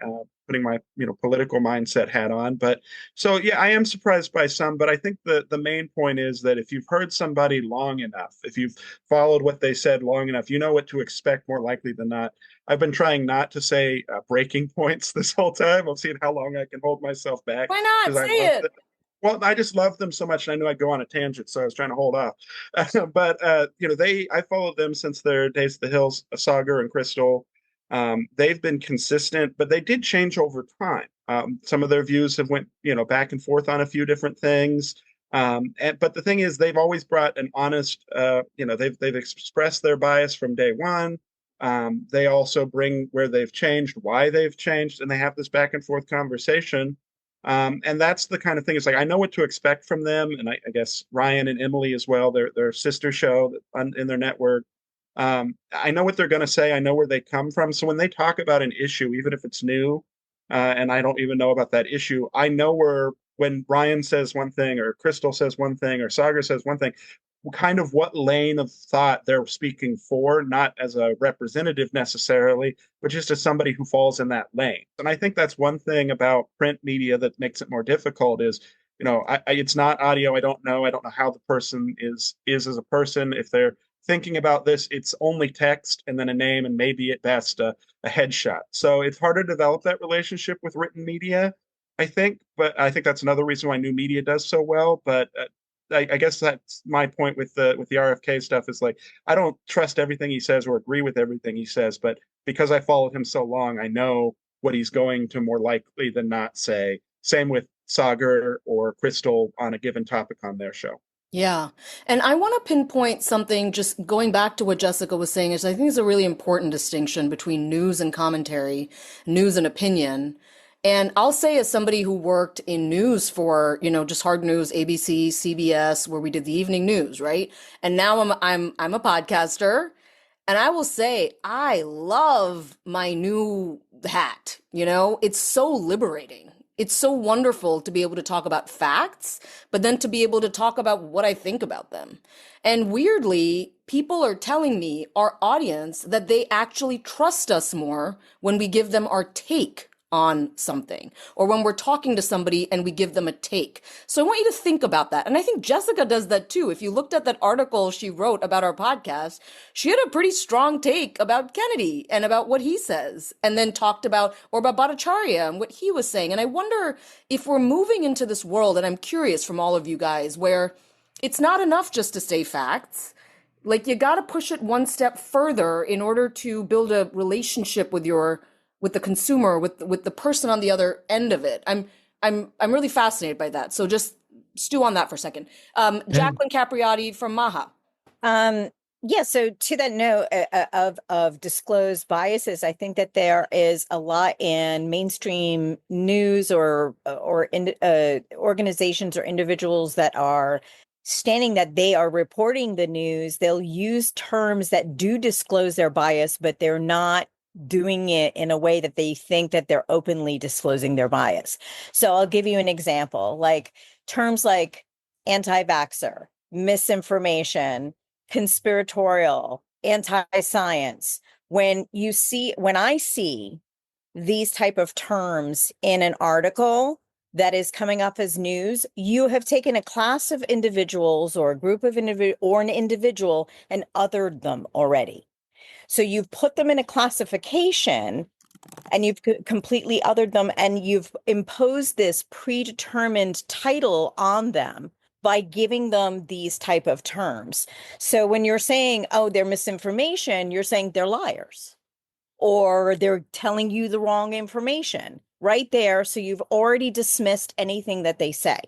putting my political mindset hat on. But so yeah, I am surprised by some, but I think the main point is that if you've heard somebody long enough, if you've followed what they said long enough, you know what to expect more likely than not. I've been trying not to say breaking points this whole time. I'm seeing how long I can hold myself back. Why not? Because Say it. Well, I just love them so much, and I knew I'd go on a tangent, so I was trying to hold off. But I followed them since their days at the Hills, Sagar and Crystal. They've been consistent, but they did change over time. Some of their views have went back and forth on a few different things. But the thing is, they've always brought an honest. They've expressed their bias from day one. They also bring where they've changed, why they've changed, and they have this back and forth conversation. And that's the kind of thing. It's like I know what to expect from them, and I guess Ryan and Emily as well. Their sister show in their network. I know what they're going to say. I know where they come from. So when they talk about an issue, even if it's new, and I don't even know about that issue, I know when Ryan says one thing, or Crystal says one thing, or Sagar says one thing, kind of what lane of thought they're speaking for, not as a representative necessarily, but just as somebody who falls in that lane. And I think that's one thing about print media that makes it more difficult is, it's not audio. I don't know how the person is as a person. If they're thinking about this, it's only text and then a name and maybe at best a headshot. So it's harder to develop that relationship with written media, I think. But I think that's another reason why new media does so well. But I guess that's my point with the RFK stuff is like, I don't trust everything he says or agree with everything he says, but because I followed him so long, I know what he's going to more likely than not say. Same with Sagar or Crystal on a given topic on their show. Yeah. And I want to pinpoint something, just going back to what Jessica was saying, is I think it's a really important distinction between news and commentary, news and opinion. And I'll say, as somebody who worked in news for, just hard news, ABC, CBS, where we did the evening news, right? And now I'm a podcaster, and I will say I love my new hat. It's so liberating. It's so wonderful to be able to talk about facts, but then to be able to talk about what I think about them. And weirdly, people are telling me, our audience, that they actually trust us more when we give them our take on something, or when we're talking to somebody and we give them a take. So I want you to think about that. And I think Jessica does that too. If you looked at that article she wrote about our podcast, she had a pretty strong take about Kennedy and about what he says, and then talked about Bhattacharya and what he was saying. And I wonder if we're moving into this world, and I'm curious from all of you guys, where it's not enough just to say facts. Like, you got to push it one step further in order to build a relationship with the consumer, with the person on the other end of it. I'm really fascinated by that. So just stew on that for a second. Jacqueline Capriotti from MAHA. Yeah. So to that note of disclosed biases, I think that there is a lot in mainstream news or organizations or individuals that are standing that they are reporting the news. They'll use terms that do disclose their bias, but they're not doing it in a way that they think that they're openly disclosing their bias. So I'll give you an example, like terms like anti-vaxxer, misinformation, conspiratorial, anti-science. When I see these type of terms in an article that is coming up as news, you have taken a class of individuals or a group of or an individual and othered them already. So you've put them in a classification and you've completely othered them, and you've imposed this predetermined title on them by giving them these type of terms. So when you're saying, oh, they're misinformation, you're saying they're liars, or they're telling you the wrong information right there. So you've already dismissed anything that they say.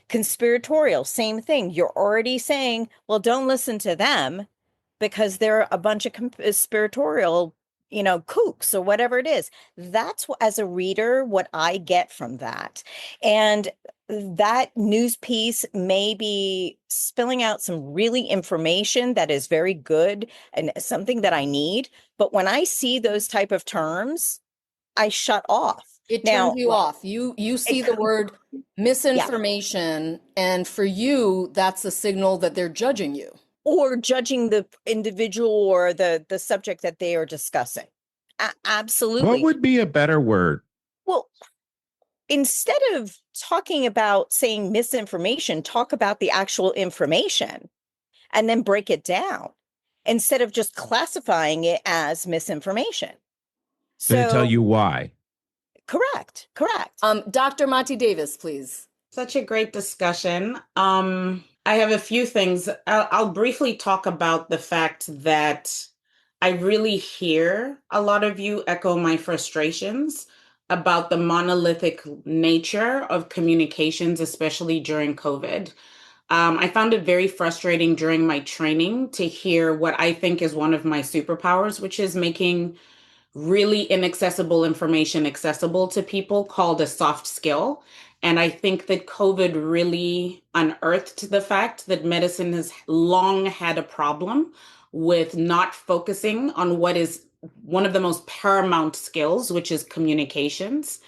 Conspiratorial, same thing. You're already saying, well, don't listen to them, because they're a bunch of conspiratorial, kooks or whatever it is. That's what, as a reader, what I get from that. And that news piece may be spilling out some really information that is very good and something that I need. But when I see those type of terms, I shut off. It turns you off. You see the word misinformation, and for you, that's a signal that they're judging you. Or judging the individual or the subject that they are discussing. Absolutely. What would be a better word? Well, instead of talking about saying misinformation, talk about the actual information and then break it down instead of just classifying it as misinformation. Going to tell So, you why. correct. Dr. Mati Davis, please. Such a great discussion. I have a few things. I'll briefly talk about the fact that I really hear a lot of you echo my frustrations about the monolithic nature of communications, especially during COVID. I found it very frustrating during my training to hear what I think is one of my superpowers, which is making really inaccessible information accessible to people, called a soft skill. And I think that COVID really unearthed the fact that medicine has long had a problem with not focusing on what is one of the most paramount skills, which is communications.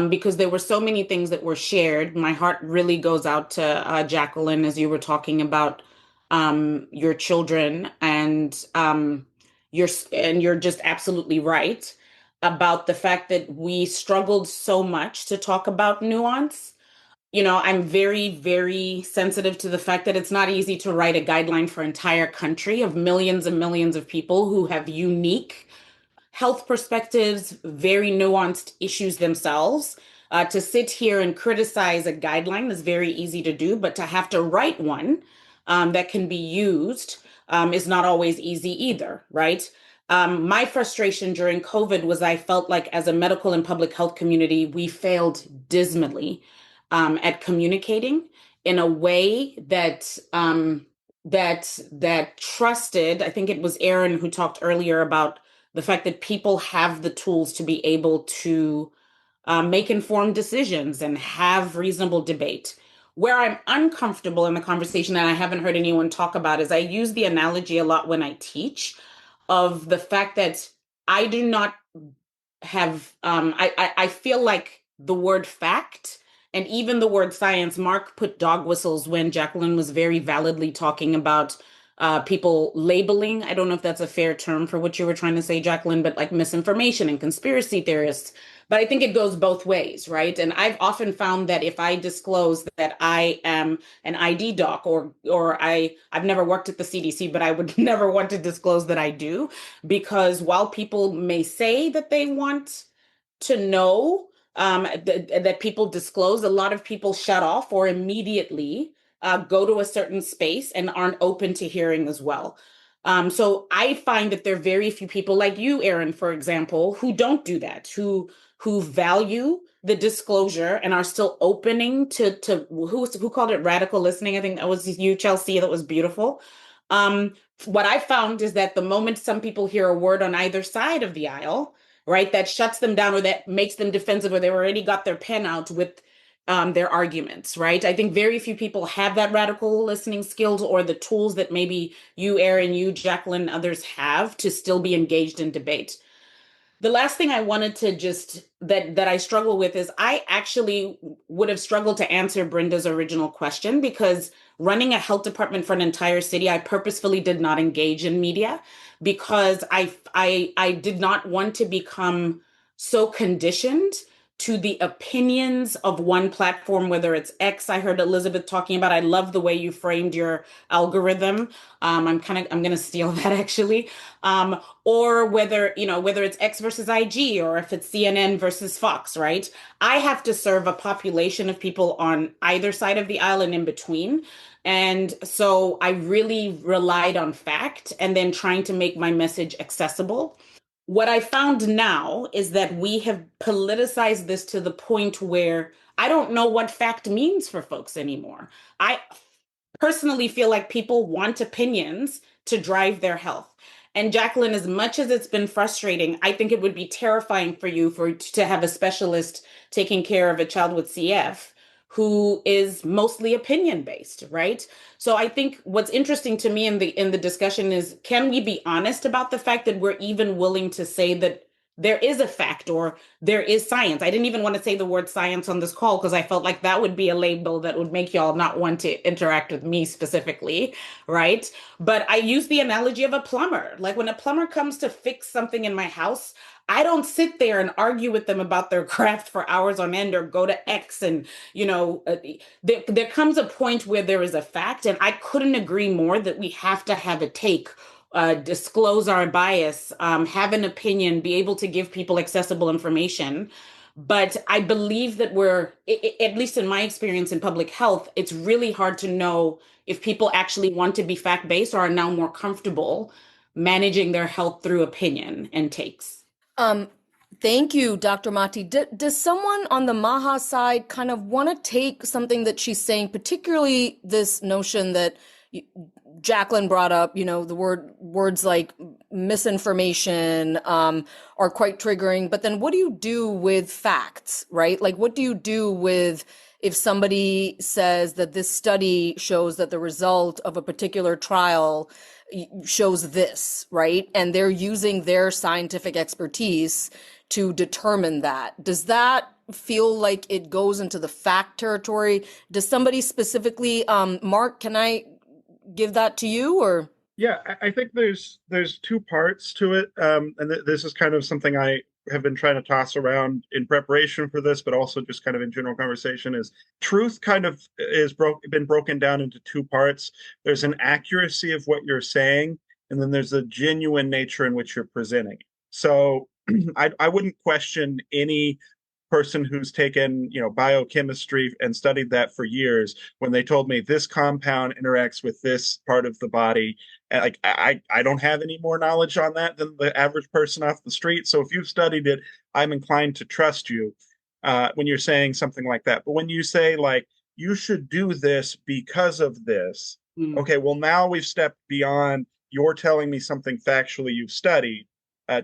Because there were so many things that were shared. My heart really goes out to Jacqueline, as you were talking about your children, and you're just absolutely right about the fact that we struggled so much to talk about nuance. You know, I'm very, very sensitive to the fact that it's not easy to write a guideline for an entire country of millions and millions of people who have unique health perspectives, very nuanced issues themselves. To sit here and criticize a guideline is very easy to do, but to have to write one that can be used is not always easy either, right? My frustration during COVID was I felt like as a medical and public health community, we failed dismally at communicating in a way that that trusted. I think it was Aaron who talked earlier about the fact that people have the tools to be able to make informed decisions and have reasonable debate. Where I'm uncomfortable in the conversation, and I haven't heard anyone talk about, is I use the analogy a lot when I teach of the fact that I do not have, I feel like the word fact and even the word science, Mark put dog whistles when Jacqueline was very validly talking about people labeling. I don't know if that's a fair term for what you were trying to say, Jacqueline, but like misinformation and conspiracy theorists. But I think it goes both ways, right? And I've often found that if I disclose that I am an ID doc, or I've never worked at the CDC, but I would never want to disclose that I do, because while people may say that they want to know that people disclose, a lot of people shut off or immediately go to a certain space and aren't open to hearing as well. So I find that there are very few people like you, Aaron, for example, who don't do that, who value the disclosure and are still opening to who called it radical listening. I think that was you, Chelsea. That was beautiful. What I found is that the moment some people hear a word on either side of the aisle, right, that shuts them down or that makes them defensive, or they've already got their pen out with their arguments, right? I think very few people have that radical listening skills or the tools that maybe you, Aaron, you, Jacqueline, others have to still be engaged in debate. The last thing I wanted to just that I struggle with is I actually would have struggled to answer Brenda's original question, because running a health department for an entire city, I purposefully did not engage in media because I did not want to become so conditioned to the opinions of one platform, whether it's X. I heard Elizabeth talking about, I love the way you framed your algorithm. I'm going to steal that actually. Or whether it's X versus IG, or if it's CNN versus Fox, right? I have to serve a population of people on either side of the aisle and in between. And so I really relied on fact and then trying to make my message accessible. What I found now is that we have politicized this to the point where I don't know what fact means for folks anymore. I personally feel like people want opinions to drive their health. And Jacqueline, as much as it's been frustrating, I think it would be terrifying for you to have a specialist taking care of a child with CF who is mostly opinion based, right? So I think what's interesting to me in the discussion is, can we be honest about the fact that we're even willing to say that there is a fact or there is science. I didn't even want to say the word science on this call because I felt like that would be a label that would make y'all not want to interact with me specifically, right? But I use the analogy of a plumber. Like when a plumber comes to fix something in my house, I don't sit there and argue with them about their craft for hours on end or go to X and, there comes a point where there is a fact, and I couldn't agree more that we have to have a take, disclose our bias, have an opinion, be able to give people accessible information. But I believe that at least in my experience in public health, it's really hard to know if people actually want to be fact-based or are now more comfortable managing their health through opinion and takes. Thank you, Dr. Mati. Does someone on the MAHA side kind of want to take something that she's saying, particularly this notion that Jacqueline brought up, the words like misinformation are quite triggering. But then what do you do with facts, right? Like, what do you do with if somebody says that this study shows that the result of a particular trial shows this, right? And they're using their scientific expertise to determine that. Does that feel like it goes into the fact territory? Does somebody specifically, Mark, can I give that to you or? Yeah, I think there's two parts to it. And this is kind of something I have been trying to toss around in preparation for this, but also just kind of in general conversation is truth kind of been broken down into two parts. There's an accuracy of what you're saying, and then there's a genuine nature in which you're presenting. So I wouldn't question any person who's taken, biochemistry and studied that for years when they told me this compound interacts with this part of the body. Like I don't have any more knowledge on that than the average person off the street. So if you've studied it, I'm inclined to trust you when you're saying something like that. But when you say like, you should do this because of this, okay, well now we've stepped beyond you're telling me something factually you've studied.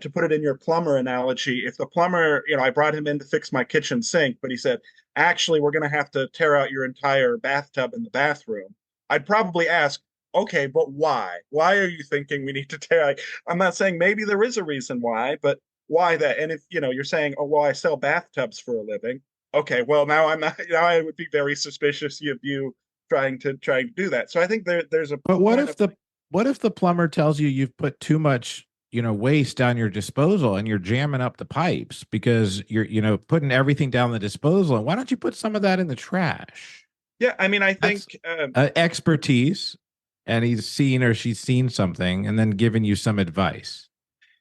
To put it in your plumber analogy, if the plumber, I brought him in to fix my kitchen sink, but he said, actually, we're going to have to tear out your entire bathtub in the bathroom, I'd probably ask, okay, but why? Why are you thinking we need to tear? I'm not saying maybe there is a reason why, but why that? And if, you're saying, oh, well, I sell bathtubs for a living. Okay, well, now I'm not, I would be very suspicious of you trying to do that. So I think there's a. But what if the plumber tells you you've put too much waste down your disposal and you're jamming up the pipes because you're, putting everything down the disposal? And why don't you put some of that in the trash? Yeah. I mean, I think expertise, and he's seen or she's seen something and then giving you some advice.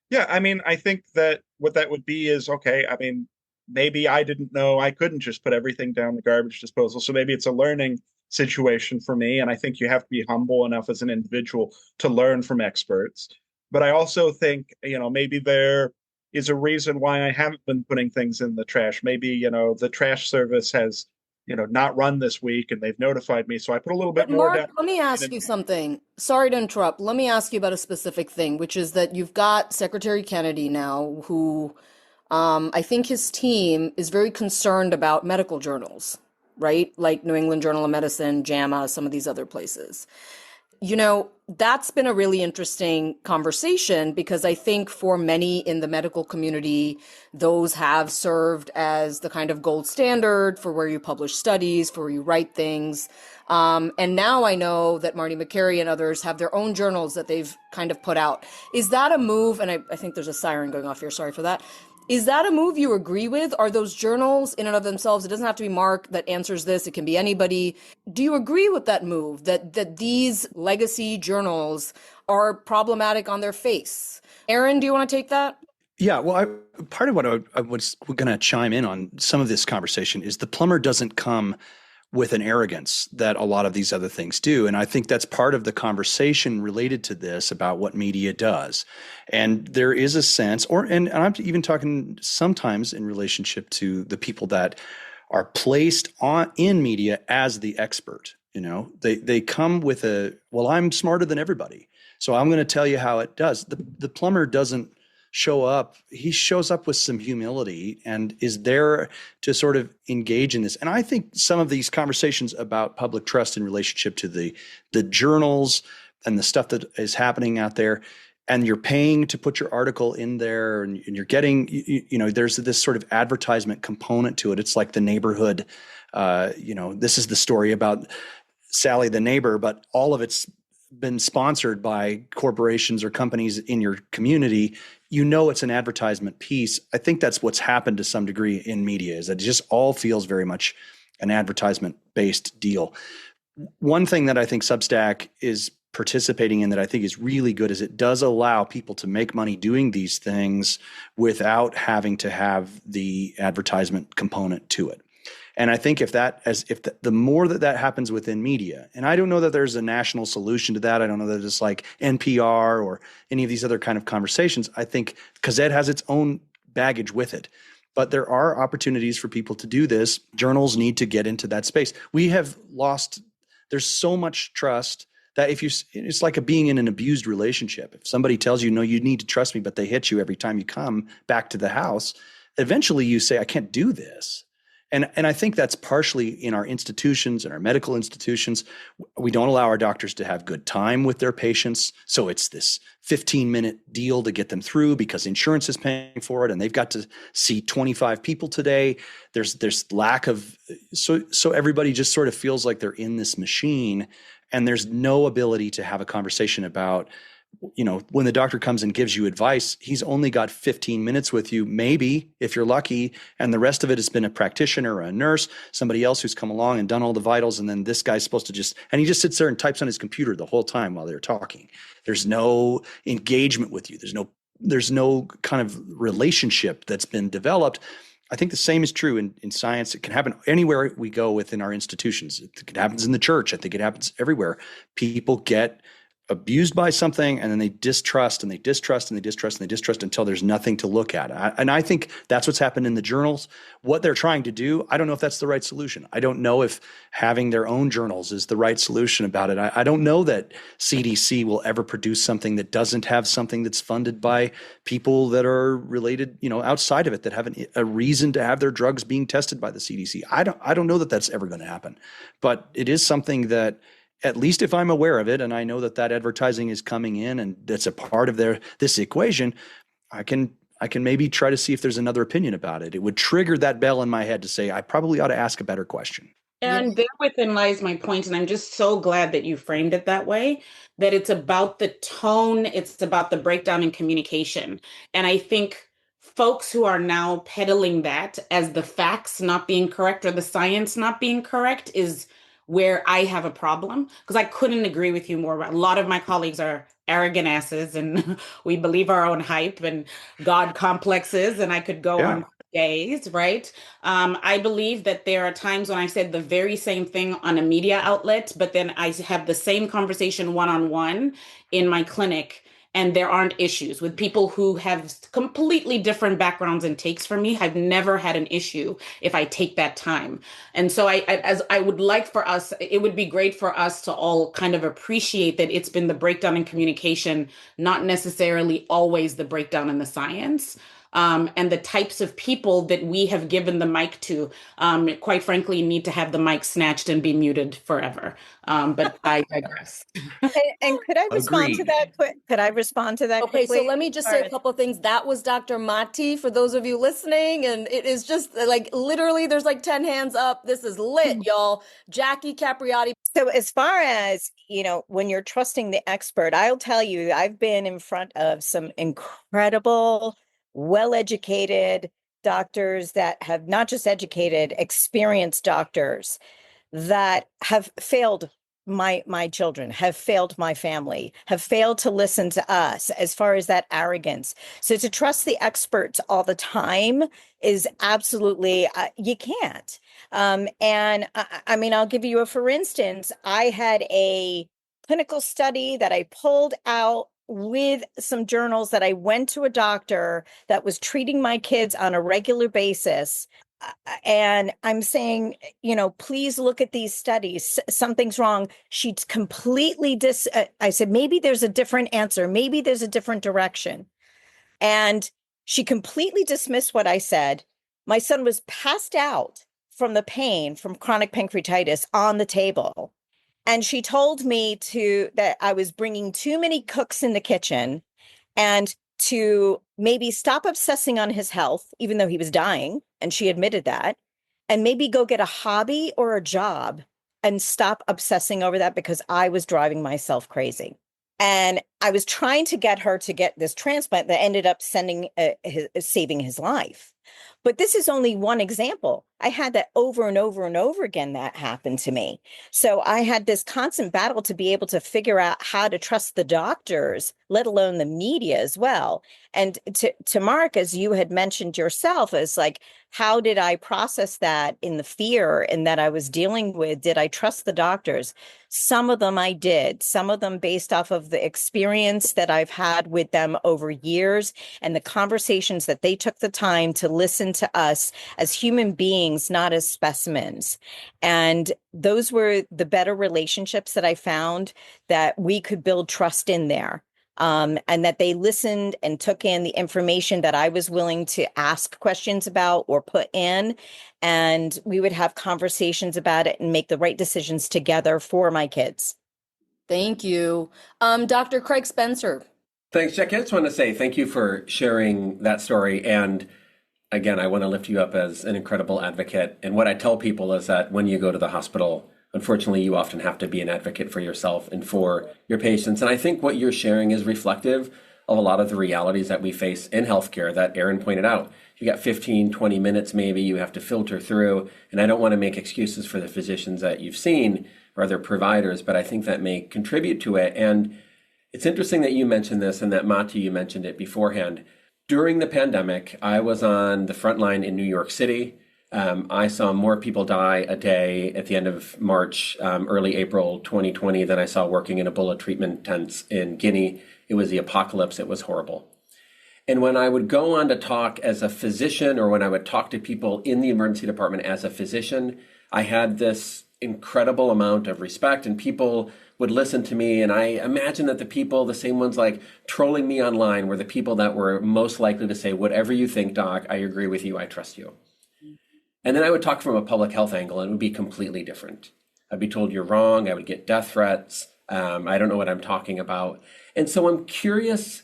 Yeah. I mean, I think that what that would be is, okay, I mean, maybe I didn't know I couldn't just put everything down the garbage disposal. So maybe it's a learning situation for me. And I think you have to be humble enough as an individual to learn from experts. But I also think, maybe there is a reason why I haven't been putting things in the trash. Maybe, the trash service has, not run this week and they've notified me. So I put a little bit more Mark, down. let me ask you something. Sorry to interrupt. Let me ask you about a specific thing, which is that you've got Secretary Kennedy now, who I think his team is very concerned about medical journals, right? Like New England Journal of Medicine, JAMA, some of these other places. That's been a really interesting conversation because I think for many in the medical community, those have served as the kind of gold standard for where you publish studies, for where you write things. And now I know that Marty McCary and others have their own journals that they've kind of put out. Is that a move? And I think there's a siren going off here. Sorry for that. Is that a move you agree with? Are those journals in and of themselves? It doesn't have to be Mark that answers this. It can be anybody. Do you agree with that move that these legacy journals are problematic on their face? Aaron, do you want to take that? Yeah, well, part of what I was going to chime in on some of this conversation is the plumber doesn't come with an arrogance that a lot of these other things do. And I think that's part of the conversation related to this about what media does. And there is a sense, and I'm even talking sometimes in relationship to the people that are placed in media as the expert. They come with well, I'm smarter than everybody, so I'm going to tell you how it does. The plumber doesn't show up. He shows up with some humility and is there to sort of engage in this. And I think some of these conversations about public trust in relationship to the journals and the stuff that is happening out there, and you're paying to put your article in there, and you're getting, there's this sort of advertisement component to it. It's like the neighborhood, this is the story about Sally the neighbor, but all of it's been sponsored by corporations or companies in your community. It's an advertisement piece. I think that's what's happened to some degree in media, is that it just all feels very much an advertisement based deal. One thing that I think Substack is participating in that I think is really good is it does allow people to make money doing these things without having to have the advertisement component to it. And I think the more that happens within media, and I don't know that there's a national solution to that. I don't know that it's like NPR or any of these other kind of conversations. I think because it has its own baggage with it. But there are opportunities for people to do this. Journals need to get into that space. We have lost, there's so much trust that it's like being in an abused relationship. If somebody tells you, no, you need to trust me, but they hit you every time you come back to the house, eventually you say, I can't do this. And I think that's partially in our institutions and our medical institutions. We don't allow our doctors to have good time with their patients. So it's this 15-minute deal to get them through because insurance is paying for it, and they've got to see 25 people today. There's lack of, so everybody just sort of feels like they're in this machine, and there's no ability to have a conversation about, when the doctor comes and gives you advice, he's only got 15 minutes with you, maybe, if you're lucky. And the rest of it has been a practitioner or a nurse, somebody else who's come along and done all the vitals. And then this guy's supposed to and he just sits there and types on his computer the whole time while they're talking. There's no engagement with you. There's no kind of relationship that's been developed. I think the same is true in science. It can happen anywhere we go within our institutions. It happens in the church. I think it happens everywhere. People get abused by something, and then they distrust and they distrust and they distrust and they distrust until there's nothing to look at. And I think that's what's happened in the journals. What they're trying to do, I don't know if that's the right solution. I don't know if having their own journals is the right solution about it. I don't know that CDC will ever produce something that doesn't have something that's funded by people that are related, outside of it, that have a reason to have their drugs being tested by the CDC. I don't know that that's ever going to happen, but it is something that, at least if I'm aware of it, and I know that advertising is coming in and that's a part of this equation, I can maybe try to see if there's another opinion about it. It would trigger that bell in my head to say, I probably ought to ask a better question. And therein lies my point, and I'm just so glad that you framed it that way, that it's about the tone, it's about the breakdown in communication. And I think folks who are now peddling that as the facts not being correct or the science not being correct is where I have a problem, because I couldn't agree with you more. A lot of my colleagues are arrogant asses, and we believe our own hype and God complexes, and I could go on days, right? I believe that there are times when I said the very same thing on a media outlet, but then I have the same conversation one-on-one in my clinic, and there aren't issues with people who have completely different backgrounds and takes from me. I've never had an issue if I take that time. And so I would like for us, it would be great for us to all kind of appreciate that it's been the breakdown in communication, not necessarily always the breakdown in the science. And the types of people that we have given the mic to, quite frankly, need to have the mic snatched and be muted forever. But I digress. And could I respond to that? Could I respond to that? Okay, quickly? so let me just say a couple of things. That was Dr. Mati, for those of you listening, and it is just like literally there's like 10 hands up. This is lit, y'all. Jackie Capriotti. So as far as, when you're trusting the expert, I'll tell you, I've been in front of some incredible, well-educated doctors that have not just educated, experienced doctors that have failed my children, have failed my family, have failed to listen to us as far as that arrogance. So to trust the experts all the time is absolutely, you can't. And I mean, I'll give you for instance, I had a clinical study that I pulled out with some journals that I went to a doctor that was treating my kids on a regular basis. And I'm saying, please look at these studies. Something's wrong. She's completely I said, maybe there's a different answer. Maybe there's a different direction. And she completely dismissed what I said. My son was passed out from the pain from chronic pancreatitis on the table. And she told me that I was bringing too many cooks in the kitchen and to maybe stop obsessing on his health, even though he was dying, and she admitted that, and maybe go get a hobby or a job and stop obsessing over that because I was driving myself crazy. And I was trying to get her to get this transplant that ended up saving his life. But this is only one example. I had that over and over and over again that happened to me. So I had this constant battle to be able to figure out how to trust the doctors, let alone the media as well. And to Mark, as you had mentioned yourself, is like, how did I process that in the fear and that I was dealing with? Did I trust the doctors? Some of them I did, some of them based off of the experience that I've had with them over years and the conversations that they took the time to listen to us as human beings, not as specimens. And those were the better relationships that I found, that we could build trust in there. And that they listened and took in the information that I was willing to ask questions about or put in. And we would have conversations about it and make the right decisions together for my kids. Thank you. Dr. Craig Spencer. Thanks, Jackie. I just want to say thank you for sharing that story. And again, I want to lift you up as an incredible advocate. And what I tell people is that when you go to the hospital, unfortunately, you often have to be an advocate for yourself and for your patients. And I think what you're sharing is reflective of a lot of the realities that we face in healthcare that Aaron pointed out. You got 15, 20 minutes maybe you have to filter through. And I don't want to make excuses for the physicians that you've seen or other providers, but I think that may contribute to it. And it's interesting that you mentioned this and that, Mati, you mentioned it beforehand. During the pandemic, I was on the front line in New York City. I saw more people die a day at the end of March, early April 2020 than I saw working in Ebola treatment tents in Guinea. It was the apocalypse. It was horrible. And when I would go on to talk as a physician, or when I would talk to people in the emergency department as a physician, I had this incredible amount of respect, and people would listen to me. And I imagine that the people, the same ones like trolling me online, were the people that were most likely to say, whatever you think, doc, I agree with you, I trust you. And then I would talk from a public health angle, and it would be completely different. I'd be told you're wrong. I would get death threats. I don't know what I'm talking about. And so I'm curious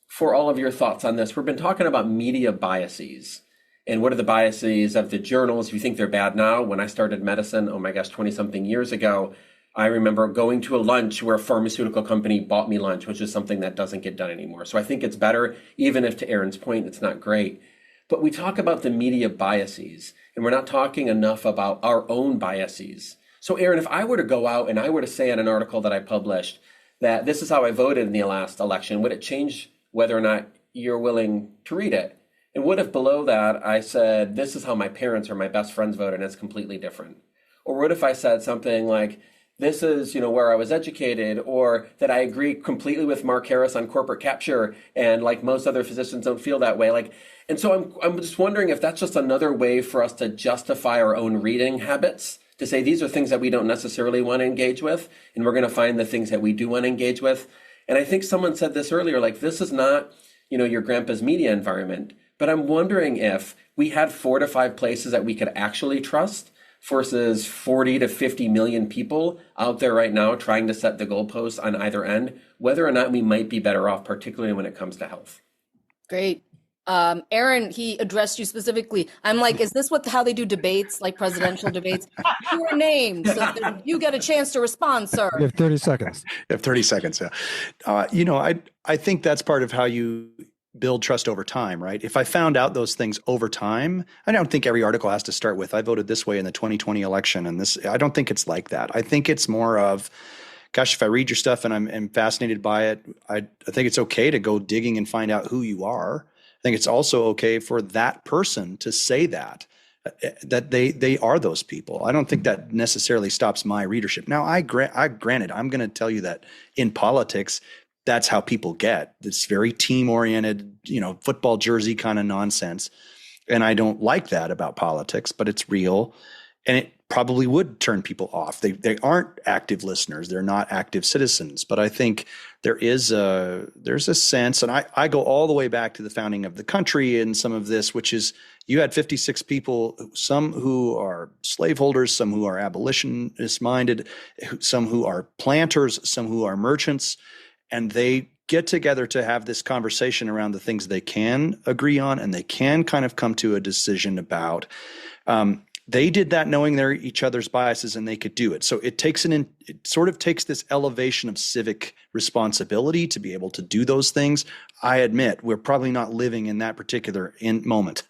for all of your thoughts on this. We've been talking about media biases. And what are the biases of the journals? If you think they're bad now, when I started medicine, 20-something years ago, I remember going to a lunch where a pharmaceutical company bought me lunch, which is something that doesn't get done anymore. So I think it's better, even if to Aaron's point, it's not great. But we talk about the media biases, and we're not talking enough about our own biases. So Aaron, if I were to go out and I were to say in an article that I published that this is how I voted in the last election, would it change whether or not you're willing to read it? And what if below that I said, this is how my parents or my best friends voted, and it's completely different? Or what if I said something like, this is, where I was educated, or that I agree completely with Mark Harris on corporate capture, and like most other physicians don't feel that way. And so I'm just wondering if that's just another way for us to justify our own reading habits, to say these are things that we don't necessarily want to engage with, and we're going to find the things that we do want to engage with. And I think someone said this earlier, this is not, your grandpa's media environment, but I'm wondering if we had 4 to 5 places that we could actually trust versus 40 to 50 million people out there right now trying to set the goalposts on either end, whether or not we might be better off, particularly when it comes to health. Great. Aaron, he addressed you specifically. I'm like, is this how they do debates, like presidential debates? Your name, so that you get a chance to respond, sir. You have 30 seconds. You have 30 seconds, yeah. I think that's part of how you build trust over time, right? If I found out those things over time, I don't think every article has to start with, I voted this way in the 2020 election, and this, I don't think it's like that. I think it's more of, gosh, if I read your stuff and I'm fascinated by it, I think it's okay to go digging and find out who you are. I think it's also okay for that person to say that they are those people. I don't think that necessarily stops my readership. Now, granted, I'm going to tell you that in politics, that's how people get. It's very team-oriented, football jersey kind of nonsense. And I don't like that about politics, but it's real. And it probably would turn people off. They aren't active listeners. They're not active citizens. But I think there's a sense, and I go all the way back to the founding of the country and some of this, which is you had 56 people, some who are slaveholders, some who are abolitionist minded, some who are planters, some who are merchants. And they get together to have this conversation around the things they can agree on and they can kind of come to a decision about. They did that knowing they're each other's biases and they could do it. So it sort of takes this elevation of civic responsibility to be able to do those things. I admit we're probably not living in that particular moment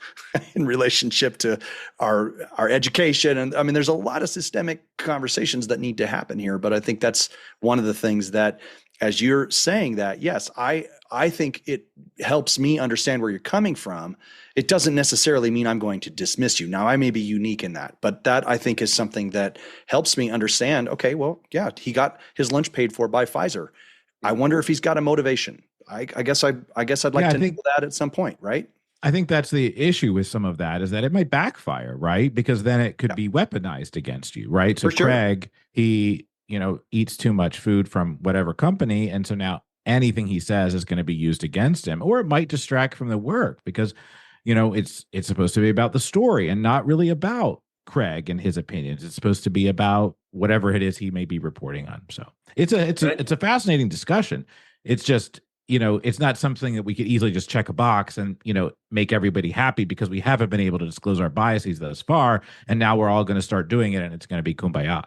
in relationship to our education. And I mean, there's a lot of systemic conversations that need to happen here, but I think that's one of the things that, as you're saying that, yes, I think it helps me understand where you're coming from. It doesn't necessarily mean I'm going to dismiss you. Now, I may be unique in that, but that I think is something that helps me understand, okay, well, yeah, he got his lunch paid for by Pfizer. I wonder if he's got a motivation. I guess I'd like to know that at some point, right? I think that's the issue with some of that, is that it might backfire, right? Because then it could be weaponized against you, right? So Craig, he eats too much food from whatever company. And so now anything he says is going to be used against him, or it might distract from the work because, it's supposed to be about the story and not really about Craig and his opinions. It's supposed to be about whatever it is he may be reporting on. So it's a fascinating discussion. It's just, it's not something that we could easily just check a box and, make everybody happy because we haven't been able to disclose our biases thus far. And now we're all going to start doing it and it's going to be kumbaya.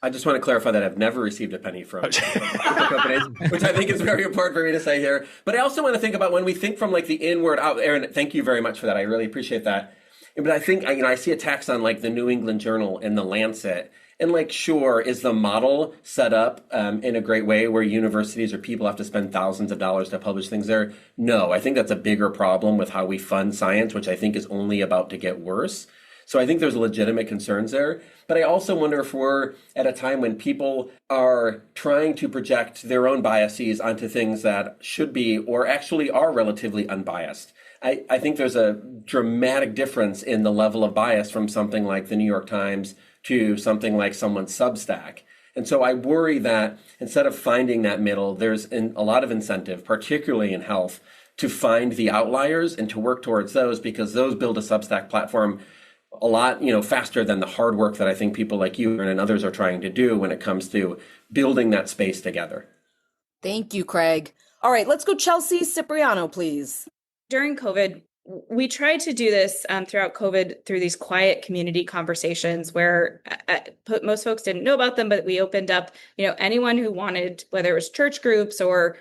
I just want to clarify that I've never received a penny from companies, which I think is very important for me to say here. But I also want to think about when we think from like the inward out. Aaron, thank you very much for that. I really appreciate that. But I think, I see attacks on like the New England Journal and the Lancet. And like, sure, is the model set up in a great way where universities or people have to spend thousands of dollars to publish things there? No, I think that's a bigger problem with how we fund science, which I think is only about to get worse. So I think there's legitimate concerns there. But I also wonder if we're at a time when people are trying to project their own biases onto things that should be or actually are relatively unbiased. I think there's a dramatic difference in the level of bias from something like the New York Times to something like someone's Substack. And so I worry that instead of finding that middle, there's a lot of incentive, particularly in health, to find the outliers and to work towards those, because those build a Substack platform a lot, faster than the hard work that I think people like you and others are trying to do when it comes to building that space together. Thank you, Craig. All right, let's go Chelsea Cipriano, please. During COVID, we tried to do this throughout COVID through these quiet community conversations where most folks didn't know about them, but we opened up, anyone who wanted, whether it was church groups or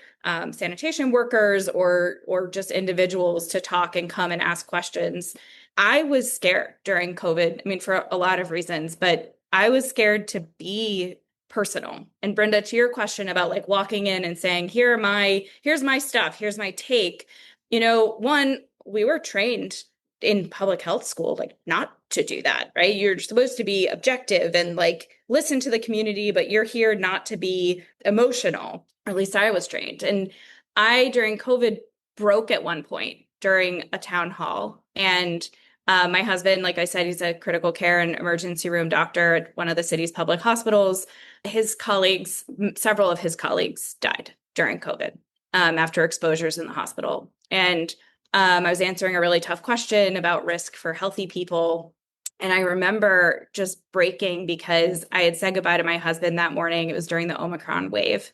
sanitation workers or just individuals, to talk and come and ask questions. I was scared during COVID, for a lot of reasons, but I was scared to be personal. And Brenda, to your question about like walking in and saying, here's my stuff, here's my take. One, we were trained in public health school, like not to do that, right? You're supposed to be objective and like listen to the community, but you're here not to be emotional. Or at least I was trained. And I, during COVID, broke at one point during a town hall. And my husband, like I said, he's a critical care and emergency room doctor at one of the city's public hospitals. Several of his colleagues died during COVID after exposures in the hospital. And I was answering a really tough question about risk for healthy people. And I remember just breaking because I had said goodbye to my husband that morning. It was during the Omicron wave.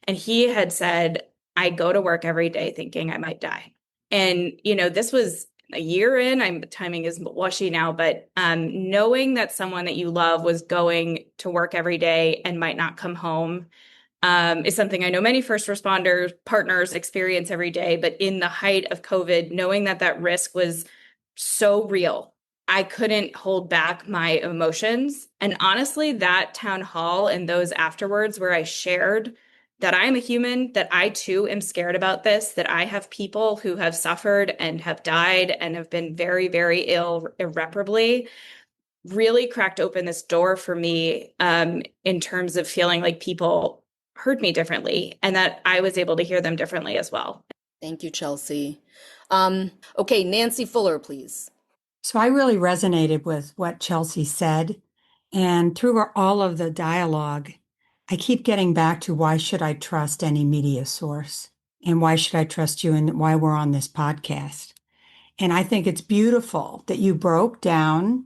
And he had said, I go to work every day thinking I might die. And, this was a year in, timing is washy now, but knowing that someone that you love was going to work every day and might not come home is something I know many first responder partners experience every day. But in the height of COVID, knowing that risk was so real, I couldn't hold back my emotions. And honestly, that town hall and those afterwards where I shared that I am a human, that I too am scared about this, that I have people who have suffered and have died and have been very, very ill irreparably, really cracked open this door for me in terms of feeling like people heard me differently and that I was able to hear them differently as well. Thank you, Chelsea. Okay, Nancy Fuller, please. So I really resonated with what Chelsea said. And through all of the dialogue, I keep getting back to why should I trust any media source? And why should I trust you and why we're on this podcast? And I think it's beautiful that you broke down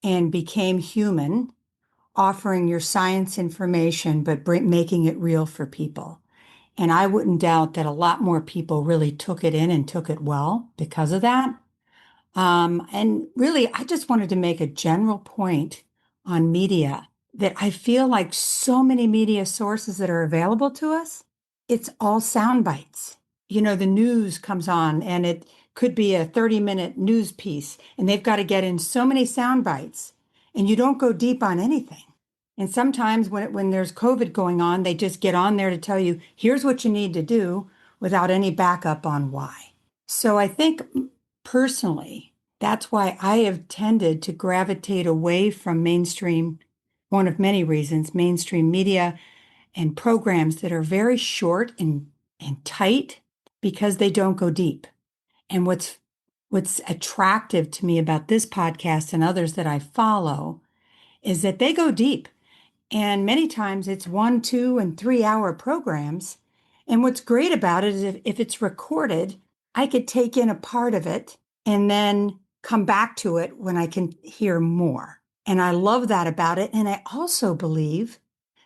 and became human, offering your science information, but making it real for people. And I wouldn't doubt that a lot more people really took it in and took it well because of that. And really, I just wanted to make a general point on media that I feel like so many media sources that are available to us, it's all sound bites. You know, the news comes on and it could be a 30-minute news piece, and they've got to get in so many sound bites, and you don't go deep on anything. And sometimes when there's COVID going on, they just get on there to tell you, here's what you need to do without any backup on why. So I think personally, that's why I have tended to gravitate away from mainstream, one of many reasons, mainstream media and programs that are very short and tight because they don't go deep. And what's attractive to me about this podcast and others that I follow is that they go deep. And many times it's 1, 2, and 3 hour programs. And what's great about it is if it's recorded, I could take in a part of it and then come back to it when I can hear more. And I love that about it. And I also believe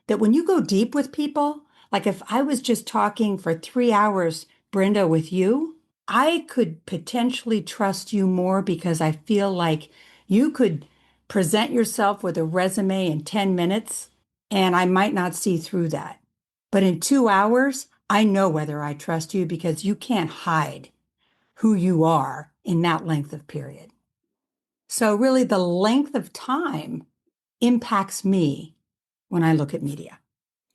that when you go deep with people, like if I was just talking for 3 hours, Brenda, with you, I could potentially trust you more because I feel like you could present yourself with a resume in 10 minutes and I might not see through that. But in 2 hours, I know whether I trust you because you can't hide who you are in that length of period. So really the length of time impacts me when I look at media.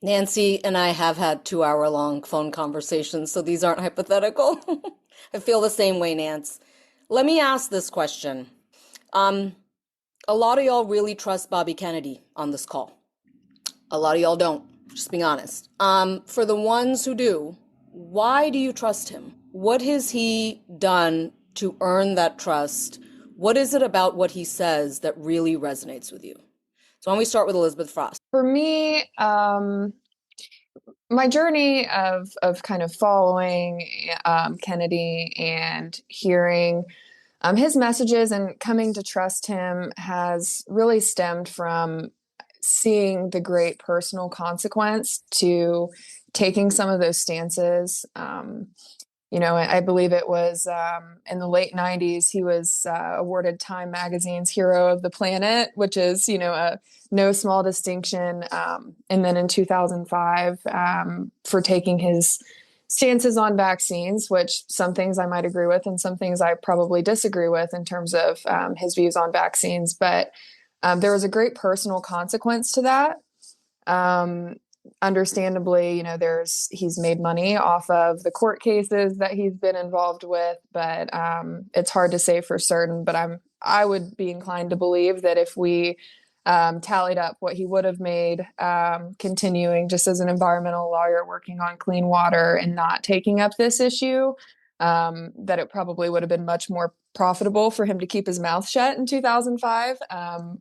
Nancy and I have had 2 hour-long phone conversations, so these aren't hypothetical. I feel the same way, Nance. Let me ask this question. A lot of y'all really trust Bobby Kennedy on this call. A lot of y'all don't, just being honest. For the ones who do, why do you trust him? What has he done to earn that trust? What is it about what he says that really resonates with you? So why don't we start with Elizabeth Frost? For me, my journey of kind of following Kennedy and hearing his messages and coming to trust him has really stemmed from seeing the great personal consequence to taking some of those stances. I believe it was in the late 90s, he was awarded Time Magazine's Hero of the Planet, which is, a no small distinction. And then in 2005, for taking his stances on vaccines, which some things I might agree with and some things I probably disagree with in terms of his views on vaccines. But there was a great personal consequence to that. Understandably, he's made money off of the court cases that he's been involved with, but it's hard to say for certain. But I would be inclined to believe that if we tallied up what he would have made continuing just as an environmental lawyer working on clean water and not taking up this issue, that it probably would have been much more profitable for him to keep his mouth shut in 2005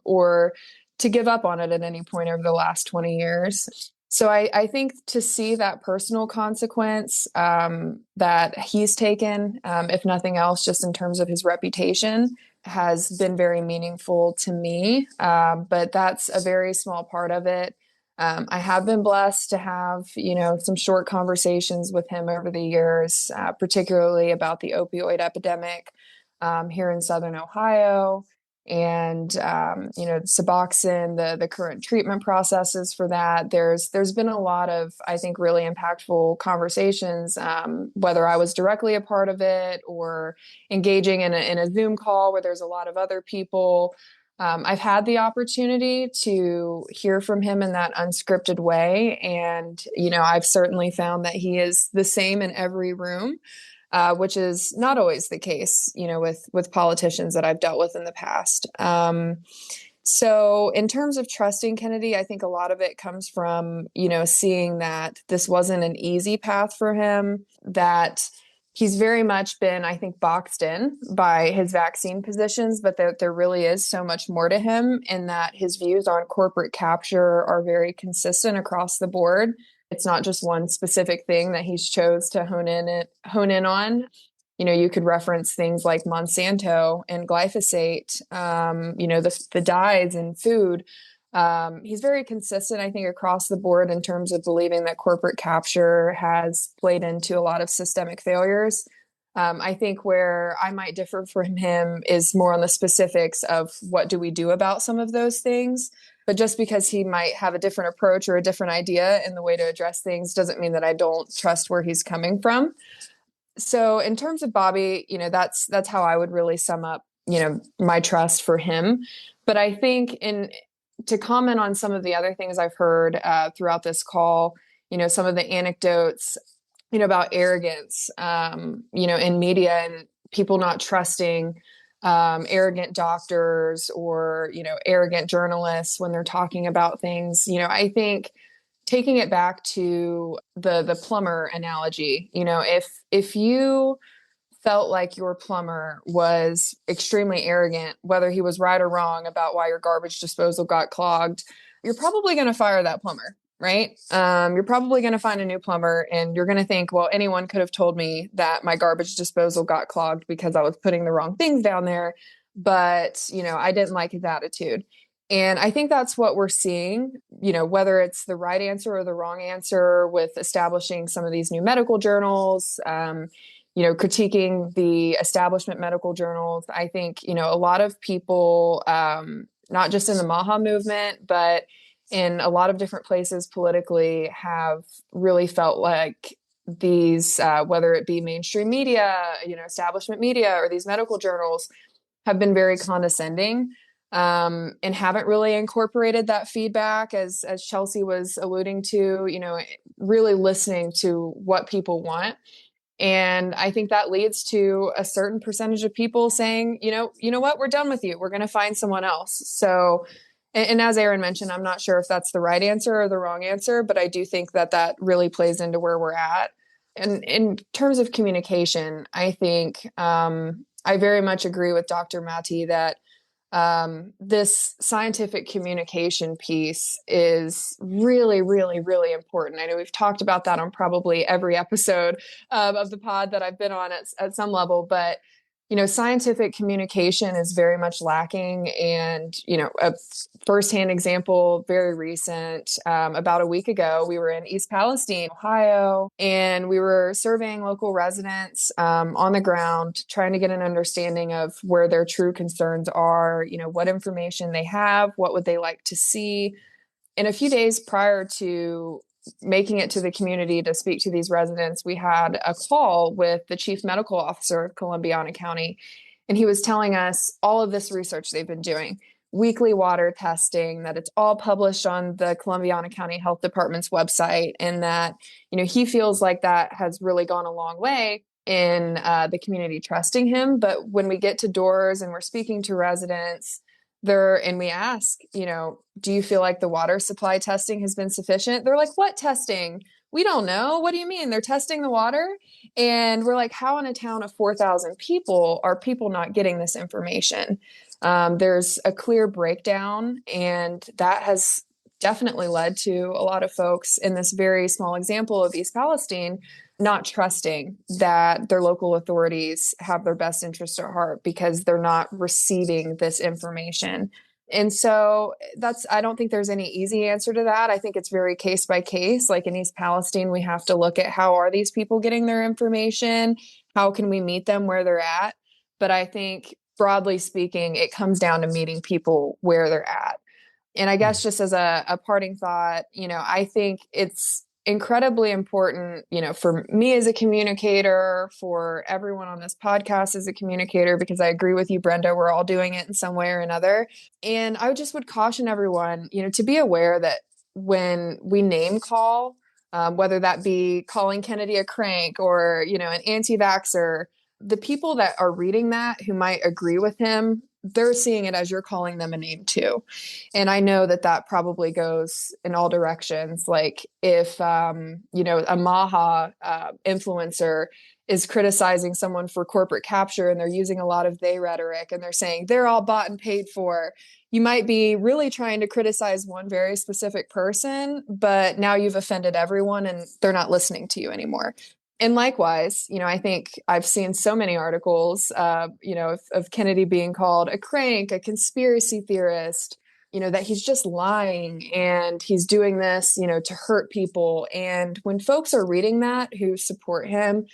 or to give up on it at any point over the last 20 years. So I think to see that personal consequence that he's taken, if nothing else, just in terms of his reputation, has been very meaningful to me. But that's a very small part of it. I have been blessed to have, some short conversations with him over the years, particularly about the opioid epidemic here in Southern Ohio. And, Suboxone, the current treatment processes for that. There's been a lot of, I think, really impactful conversations, whether I was directly a part of it or engaging in a Zoom call where there's a lot of other people. I've had the opportunity to hear from him in that unscripted way. And, I've certainly found that he is the same in every room. Which is not always the case, with politicians that I've dealt with in the past. So in terms of trusting Kennedy, I think a lot of it comes from, seeing that this wasn't an easy path for him, that he's very much been, I think, boxed in by his vaccine positions, but there really is so much more to him, and that his views on corporate capture are very consistent across the board. It's not just one specific thing that he's chose to hone in on. You could reference things like Monsanto and glyphosate, the dyes in food, He's very consistent, I think, across the board in terms of believing that corporate capture has played into a lot of systemic failures. I think where I might differ from him is more on the specifics of what do we do about some of those things. But just because he might have a different approach or a different idea in the way to address things doesn't mean that I don't trust where he's coming from. So in terms of Bobby, that's how I would really sum up, my trust for him. But I think to comment on some of the other things I've heard throughout this call, some of the anecdotes, about arrogance, in media and people not trusting arrogant doctors or, arrogant journalists when they're talking about things. I think taking it back to the plumber analogy, if you felt like your plumber was extremely arrogant, whether he was right or wrong about why your garbage disposal got clogged, you're probably going to fire that plumber, right? You're probably going to find a new plumber and you're going to think, well, anyone could have told me that my garbage disposal got clogged because I was putting the wrong things down there. But, I didn't like his attitude. And I think that's what we're seeing, whether it's the right answer or the wrong answer with establishing some of these new medical journals, critiquing the establishment medical journals. I think, a lot of people, not just in the MAHA movement, but in a lot of different places politically have really felt like these, whether it be mainstream media, establishment media, or these medical journals have been very condescending, and haven't really incorporated that feedback as Chelsea was alluding to, really listening to what people want. And I think that leads to a certain percentage of people saying, you know what, we're done with you. We're going to find someone else. So, and as Aaron mentioned, I'm not sure if that's the right answer or the wrong answer, but I do think that really plays into where we're at. And in terms of communication, I think I very much agree with Dr. Mati that this scientific communication piece is really, really, really important. I know we've talked about that on probably every episode of the pod that I've been on at some level, but scientific communication is very much lacking. And, a firsthand example, very recent, about a week ago, we were in East Palestine, Ohio, and we were surveying local residents on the ground, trying to get an understanding of where their true concerns are, what information they have, what would they like to see. And a few days prior to making it to the community to speak to these residents, we had a call with the chief medical officer of Columbiana County. And he was telling us all of this research they've been doing, weekly water testing, that it's all published on the Columbiana County Health Department's website. And that, he feels like that has really gone a long way in the community trusting him. But when we get to doors and we're speaking to residents, and we ask, do you feel like the water supply testing has been sufficient? They're like, what testing? We don't know. What do you mean? They're testing the water? And we're like, how in a town of 4,000 people are people not getting this information? There's a clear breakdown, and that has definitely led to a lot of folks in this very small example of East Palestine not trusting that their local authorities have their best interest at heart because they're not receiving this information. And so I don't think there's any easy answer to that. I think it's very case by case. Like in East Palestine, we have to look at how are these people getting their information? How can we meet them where they're at? But I think broadly speaking, it comes down to meeting people where they're at. And I guess just as a parting thought, I think it's incredibly important, for me as a communicator, for everyone on this podcast as a communicator, because I agree with you, Brenda, we're all doing it in some way or another. And I would caution everyone, to be aware that when we name call, whether that be calling Kennedy a crank or, an anti-vaxxer, the people that are reading that who might agree with him, they're seeing it as you're calling them a name too. And I know that probably goes in all directions. Like if, a MAHA influencer is criticizing someone for corporate capture and they're using a lot of they rhetoric and they're saying they're all bought and paid for, you might be really trying to criticize one very specific person, but now you've offended everyone and they're not listening to you anymore. And likewise, I think I've seen so many articles, of Kennedy being called a crank, a conspiracy theorist, that he's just lying and he's doing this, to hurt people. And when folks are reading that who support him,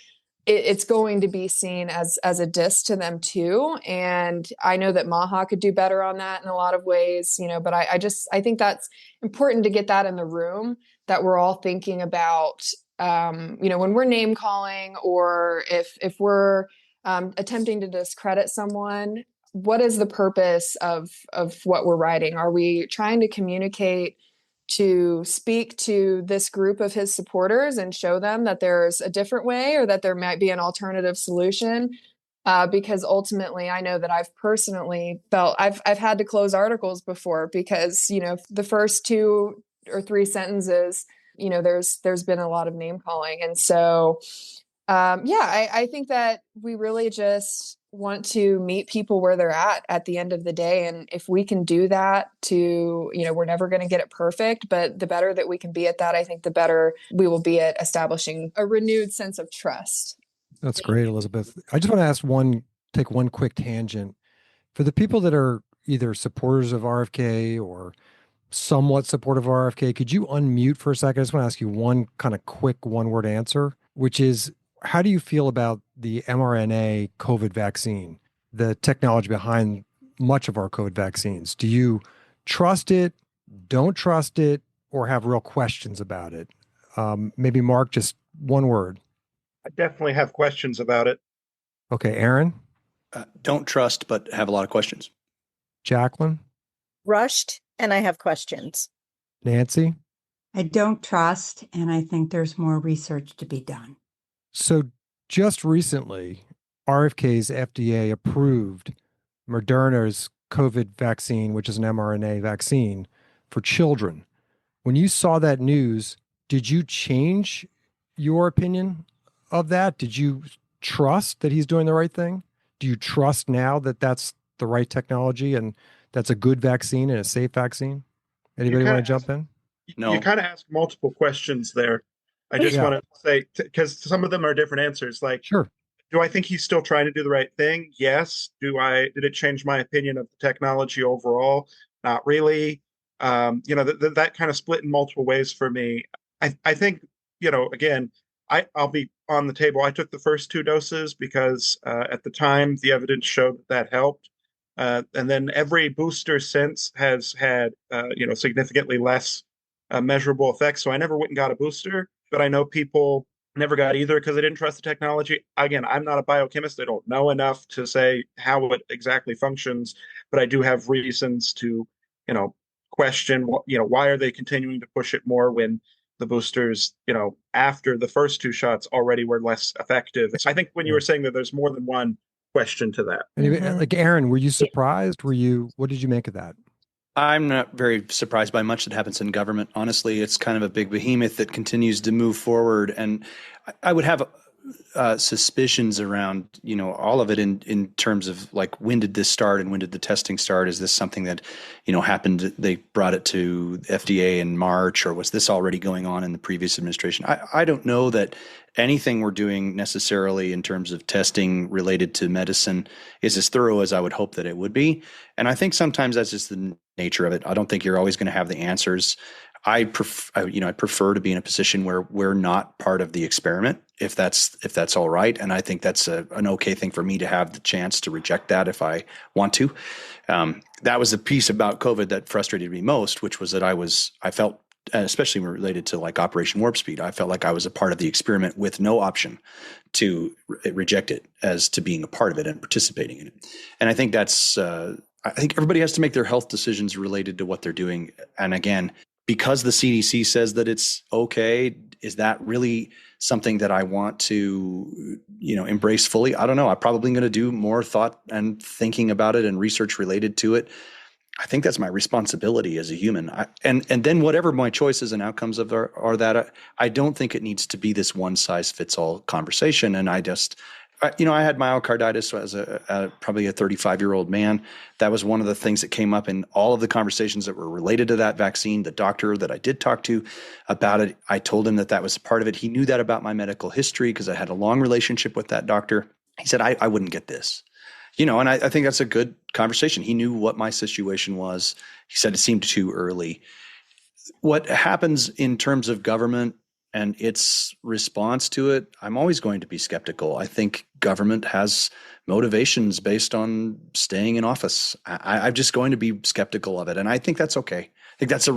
it's going to be seen as a diss to them too. And I know that MAHA could do better on that in a lot of ways, but I think that's important to get that in the room, that we're all thinking about, when we're name calling, or if we're attempting to discredit someone, what is the purpose of what we're writing? Are we trying to communicate, to speak to this group of his supporters and show them that there's a different way, or that there might be an alternative solution? Because ultimately, I know that I've personally felt I've had to close articles before because, the first 2 or 3 sentences, there's been a lot of name calling. And so, I think that we really just want to meet people where they're at the end of the day. And if we can do that we're never going to get it perfect, but the better that we can be at that, I think the better we will be at establishing a renewed sense of trust. That's great, Elizabeth. I just want to take one quick tangent. For the people that are either supporters of RFK or somewhat supportive of RFK, could you unmute for a second? I just want to ask you one kind of quick one-word answer, which is, how do you feel about the mRNA COVID vaccine, the technology behind much of our COVID vaccines? Do you trust it, don't trust it, or have real questions about it? Maybe Mark, just one word. I definitely have questions about it. Okay, Aaron? Don't trust, but have a lot of questions. Jacqueline? Rushed, and I have questions. Nancy? I don't trust, and I think there's more research to be done. So just recently, RFK's FDA approved Moderna's COVID vaccine, which is an mRNA vaccine for children. When you saw that news, did you change your opinion of that? Did you trust that he's doing the right thing? Do you trust now that that's the right technology and that's a good vaccine and a safe vaccine? Anybody want to jump in? No. You kind of ask multiple questions there. I just want to say, because some of them are different answers. Like, sure. Do I think he's still trying to do the right thing? Yes. Did it change my opinion of the technology overall? Not really. That kind of split in multiple ways for me. I think, again, I'll be on the table. I took the first 2 doses because at the time the evidence showed that helped. And then every booster since has had, significantly less measurable effects. So I never went and got a booster, but I know people never got either because they didn't trust the technology. Again, I'm not a biochemist. I don't know enough to say how it exactly functions, but I do have reasons to, question, why are they continuing to push it more when the boosters, after the first 2 shots already were less effective. So I think when you were saying that there's more than one question to that. Like, Aaron, were you surprised? What did you make of that? I'm not very surprised by much that happens in government. Honestly, it's kind of a big behemoth that continues to move forward. And I would have suspicions around, all of it in terms of like, when did this start and when did the testing start? Is this something that, happened? They brought it to FDA in March, or was this already going on in the previous administration? I don't know that anything we're doing necessarily in terms of testing related to medicine is as thorough as I would hope that it would be. And I think sometimes that's just the nature of it. I don't think you're always going to have the answers. I prefer to be in a position where we're not part of the experiment, if that's all right. And I think that's an okay thing for me to have the chance to reject that if I want to. That was the piece about COVID that frustrated me most, which was that I felt, especially related to like Operation Warp Speed, I felt like I was a part of the experiment with no option to reject it as to being a part of it and participating in it. And I think that's, I think everybody has to make their health decisions related to what they're doing. And again, because the CDC says that it's okay, is that really something that I want to, embrace fully? I don't know. I'm probably going to do more thought and thinking about it and research related to it. I think that's my responsibility as a human. And then whatever my choices and outcomes are that, I don't think it needs to be this one size fits all conversation. And I had myocarditis as probably a 35-year-old man. That was one of the things that came up in all of the conversations that were related to that vaccine. The doctor that I did talk to about it, I told him that was part of it. He knew that about my medical history because I had a long relationship with that doctor. He said, I wouldn't get this. And I think that's a good conversation. He knew what my situation was. He said it seemed too early. What happens in terms of government and its response to it, I'm always going to be skeptical. I think government has motivations based on staying in office. I'm just going to be skeptical of it. And I think that's okay. I think that's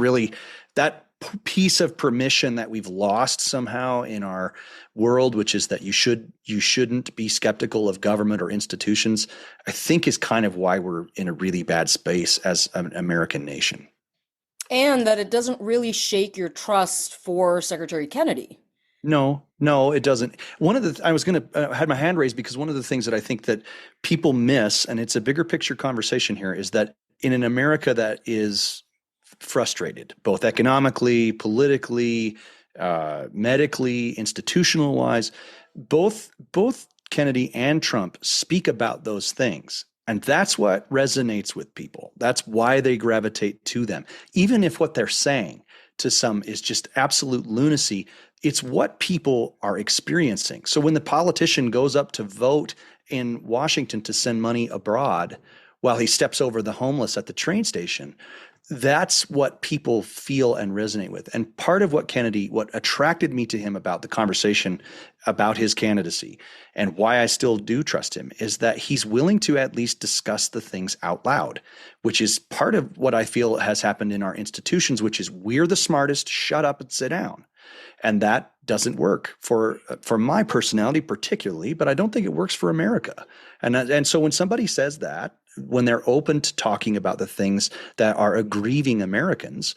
that piece of permission that we've lost somehow in our world, which is that you shouldn't be skeptical of government or institutions, I think is kind of why we're in a really bad space as an American nation. And that it doesn't really shake your trust for Secretary Kennedy. No, it doesn't. I was going to had my hand raised because one of the things that I think that people miss, and it's a bigger picture conversation here, is that in an America that is frustrated, both economically, politically, medically, institutional-wise, both Kennedy and Trump speak about those things. And that's what resonates with people. That's why they gravitate to them. Even if what they're saying to some is just absolute lunacy, it's what people are experiencing. So when the politician goes up to vote in Washington to send money abroad while he steps over the homeless at the train station, that's what people feel and resonate with. And part of what attracted me to him about the conversation about his candidacy and why I still do trust him is that he's willing to at least discuss the things out loud, which is part of what I feel has happened in our institutions, which is we're the smartest, shut up and sit down. And that doesn't work for my personality particularly, but I don't think it works for America. And so when somebody says that, when they're open to talking about the things that are aggrieving Americans,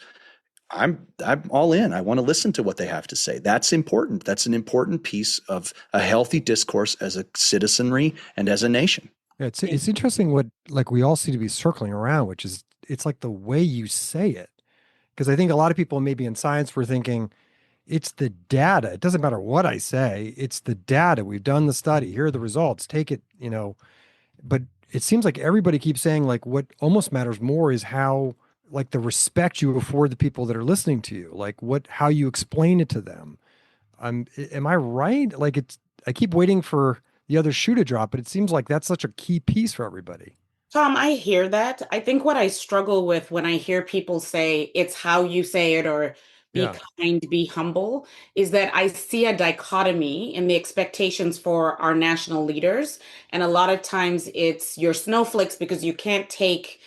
I'm all in. I want to listen to what they have to say. That's important. That's an important piece of a healthy discourse as a citizenry and as a nation. Yeah, it's interesting what we all seem to be circling around, which is it's like the way you say it. Because I think a lot of people maybe in science were thinking it's the data. It doesn't matter what I say. It's the data. We've done the study. Here are the results. Take it, but it seems like everybody keeps saying what almost matters more is how the respect you afford the people that are listening to you, how you explain it to them. Am I right? I keep waiting for the other shoe to drop, but it seems like that's such a key piece for everybody. Tom, I hear that. I think what I struggle with when I hear people say it's how you say it or be kind, be humble, is that I see a dichotomy in the expectations for our national leaders. And a lot of times it's you're snowflakes because you can't take,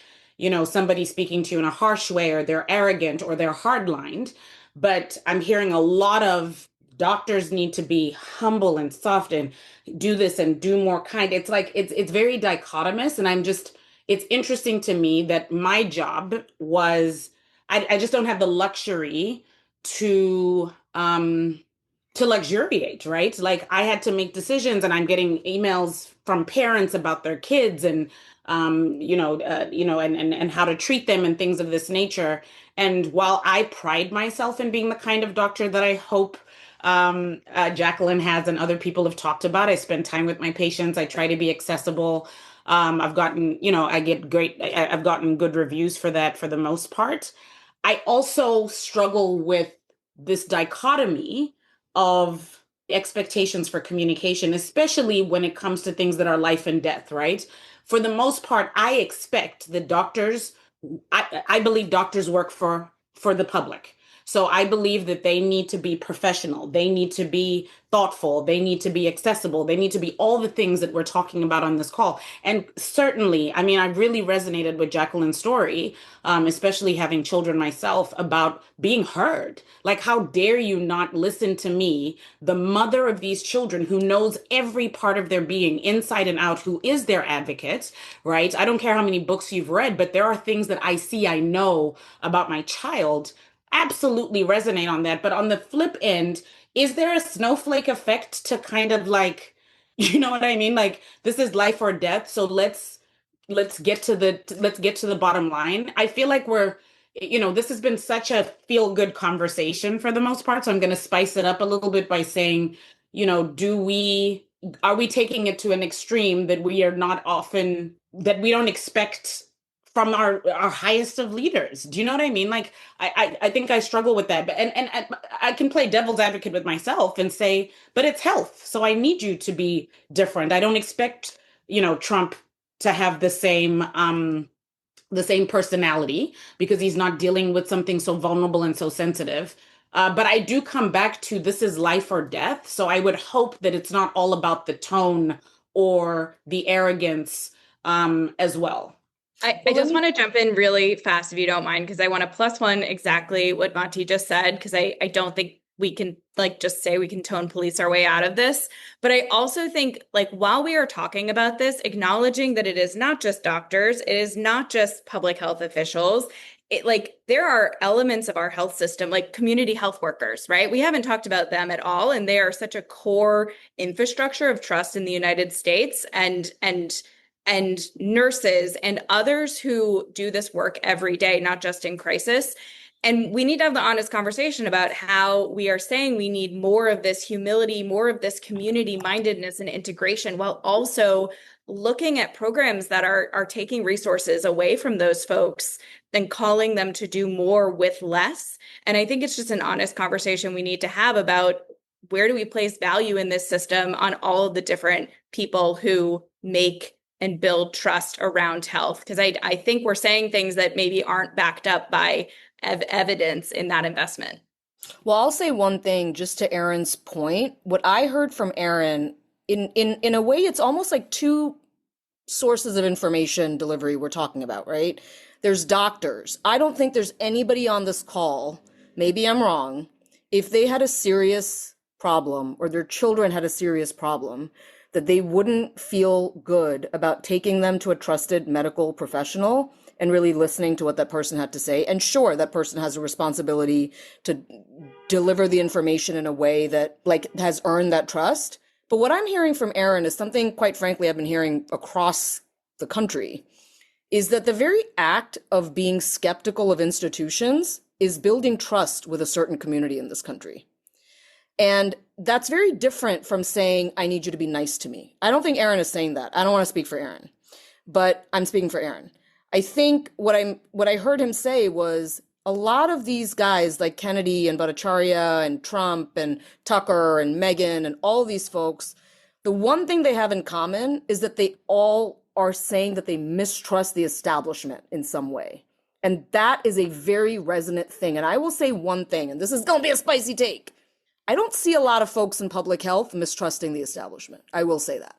somebody speaking to you in a harsh way or they're arrogant or they're hardlined. But I'm hearing a lot of doctors need to be humble and soft and do this and do more kind. It's it's very dichotomous. And it's interesting to me that my job was, I just don't have the luxury to luxuriate, right? I had to make decisions and I'm getting emails from parents about their kids and and how to treat them and things of this nature. And while I pride myself in being the kind of doctor that I hope Jacqueline has and other people have talked about, I spend time with my patients. I try to be accessible. I've gotten good reviews for that for the most part. I also struggle with this dichotomy of expectations for communication, especially when it comes to things that are life and death, right? For the most part, I expect that I believe doctors work for the public. So I believe that they need to be professional. They need to be thoughtful. They need to be accessible. They need to be all the things that we're talking about on this call. And certainly, I really resonated with Jacqueline's story, especially having children myself, about being heard. How dare you not listen to me, the mother of these children who knows every part of their being inside and out, who is their advocate, right? I don't care how many books you've read, but there are things that I know about my child absolutely resonate on that. But on the flip end, is there a snowflake effect to kind of you know what I mean? This is life or death. So let's get to the bottom line. I feel like this has been such a feel good conversation for the most part. So I'm going to spice it up a little bit by saying, are we taking it to an extreme that we don't expect from our highest of leaders? Do you know what I mean? I think I struggle with that. But and I can play devil's advocate with myself and say, but it's health. So I need you to be different. I don't expect, Trump to have the same personality because he's not dealing with something so vulnerable and so sensitive. But I do come back to this is life or death. So I would hope that it's not all about the tone or the arrogance as well. I just want to jump in really fast, if you don't mind, because I want to plus one exactly what Mati just said, because I don't think we can just say we can tone police our way out of this. But I also think while we are talking about this, acknowledging that it is not just doctors, it is not just public health officials. There are elements of our health system, like community health workers, right? We haven't talked about them at all. And they are such a core infrastructure of trust in the United States, and nurses and others who do this work every day, not just in crisis. And we need to have the honest conversation about how we are saying we need more of this humility, more of this community mindedness and integration, while also looking at programs that are taking resources away from those folks and calling them to do more with less. And I think it's just an honest conversation we need to have about where do we place value in this system on all of the different people who make and build trust around health. Because I think we're saying things that maybe aren't backed up by evidence in that investment. Well, I'll say one thing just to Aaron's point. What I heard from Aaron, in a way, it's almost like two sources of information delivery we're talking about, right? There's doctors. I don't think there's anybody on this call, maybe I'm wrong, if they had a serious problem or their children had a serious problem, that they wouldn't feel good about taking them to a trusted medical professional and really listening to what that person had to say. And sure, that person has a responsibility to deliver the information in a way that has earned that trust. But what I'm hearing from Aaron is something, quite frankly, I've been hearing across the country, is that the very act of being skeptical of institutions is building trust with a certain community in this country. And that's very different from saying, I need you to be nice to me. I don't think Aaron is saying that. I don't want to speak for Aaron, but I'm speaking for Aaron. I think what I heard him say was a lot of these guys like Kennedy and Bhattacharya and Trump and Tucker and Megyn and all these folks, the one thing they have in common is that they all are saying that they mistrust the establishment in some way. And that is a very resonant thing. And I will say one thing, and this is going to be a spicy take. I don't see a lot of folks in public health mistrusting the establishment. I will say that.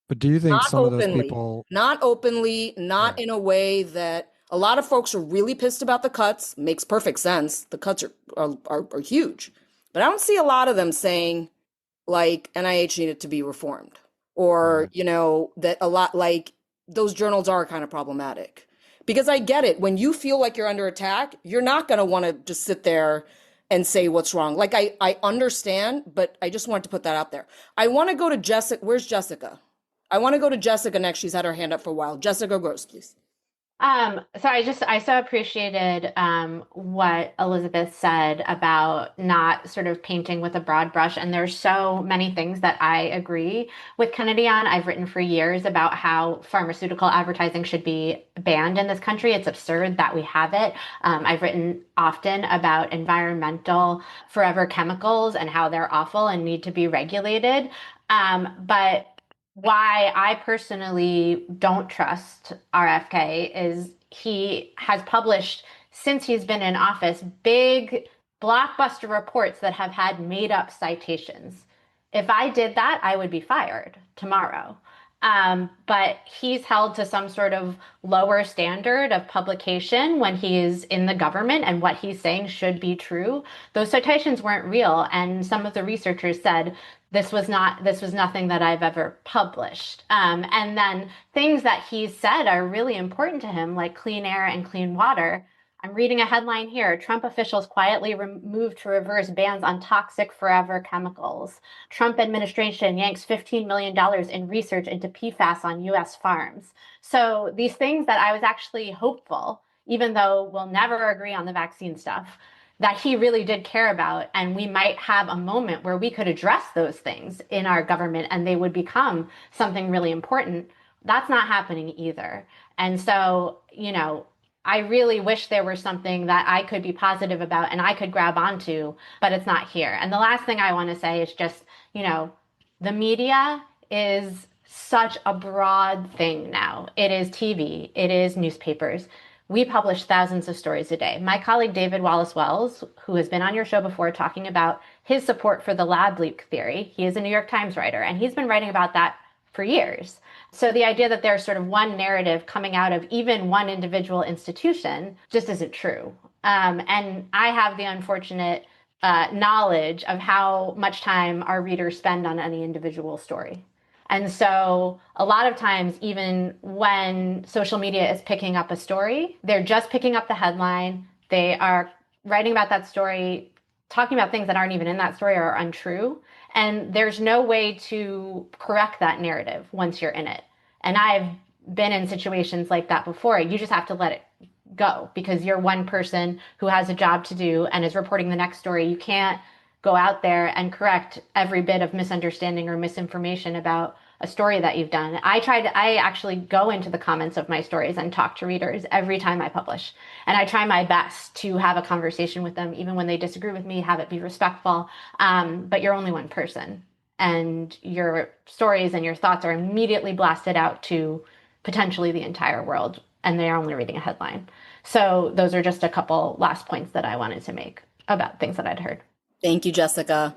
But do you think Not some openly, of those people... Not openly, not in a way that a lot of folks are really pissed about the cuts. Makes perfect sense. The cuts are huge. But I don't see a lot of them saying, NIH needed to be reformed. Or, that a lot, those journals are kind of problematic. Because I get it. When you feel like you're under attack, you're not going to want to just sit there and say what's wrong. I understand, but I just wanted to put that out there. I want to go to Jessica. Where's Jessica? I want to go to Jessica next. She's had her hand up for a while. Jessica Gross, please. So I so appreciated what Elizabeth said about not sort of painting with a broad brush. And there's so many things that I agree with Kennedy on. I've written for years about how pharmaceutical advertising should be banned in this country. It's absurd that we have it. I've written often about environmental forever chemicals and how they're awful and need to be regulated. But why I personally don't trust RFK is he has published, since he's been in office, big blockbuster reports that have had made up citations. If I did that, I would be fired tomorrow. But he's held to some sort of lower standard of publication when he is in the government, and what he's saying should be true. Those citations weren't real, and some of the researchers said this was nothing that I've ever published. And then things that he said are really important to him, like clean air and clean water. I'm reading a headline here. Trump officials quietly moved to reverse bans on toxic forever chemicals. Trump administration yanks $15 million in research into PFAS on U.S. farms. So these things that I was actually hopeful, even though we'll never agree on the vaccine stuff, that he really did care about. And we might have a moment where we could address those things in our government and they would become something really important. That's not happening either. And so, I really wish there were something that I could be positive about and I could grab onto, but it's not here. And the last thing I want to say is just, the media is such a broad thing now. It is TV, it is newspapers. We publish thousands of stories a day. My colleague David Wallace Wells, who has been on your show before talking about his support for the lab leak theory, he is a New York Times writer, and he's been writing about that for years. So the idea that there's sort of one narrative coming out of even one individual institution just isn't true. And I have the unfortunate knowledge of how much time our readers spend on any individual story. And so a lot of times, even when social media is picking up a story, they're just picking up the headline. They are writing about that story, talking about things that aren't even in that story or are untrue. And there's no way to correct that narrative once you're in it. And I've been in situations like that before. You just have to let it go because you're one person who has a job to do and is reporting the next story. You can't go out there and correct every bit of misunderstanding or misinformation about a story that you've done. I actually go into the comments of my stories and talk to readers every time I publish. And I try my best to have a conversation with them, even when they disagree with me, have it be respectful. But you're only one person. And your stories and your thoughts are immediately blasted out to potentially the entire world. And they're only reading a headline. So those are just a couple last points that I wanted to make about things that I'd heard. Thank you, Jessica.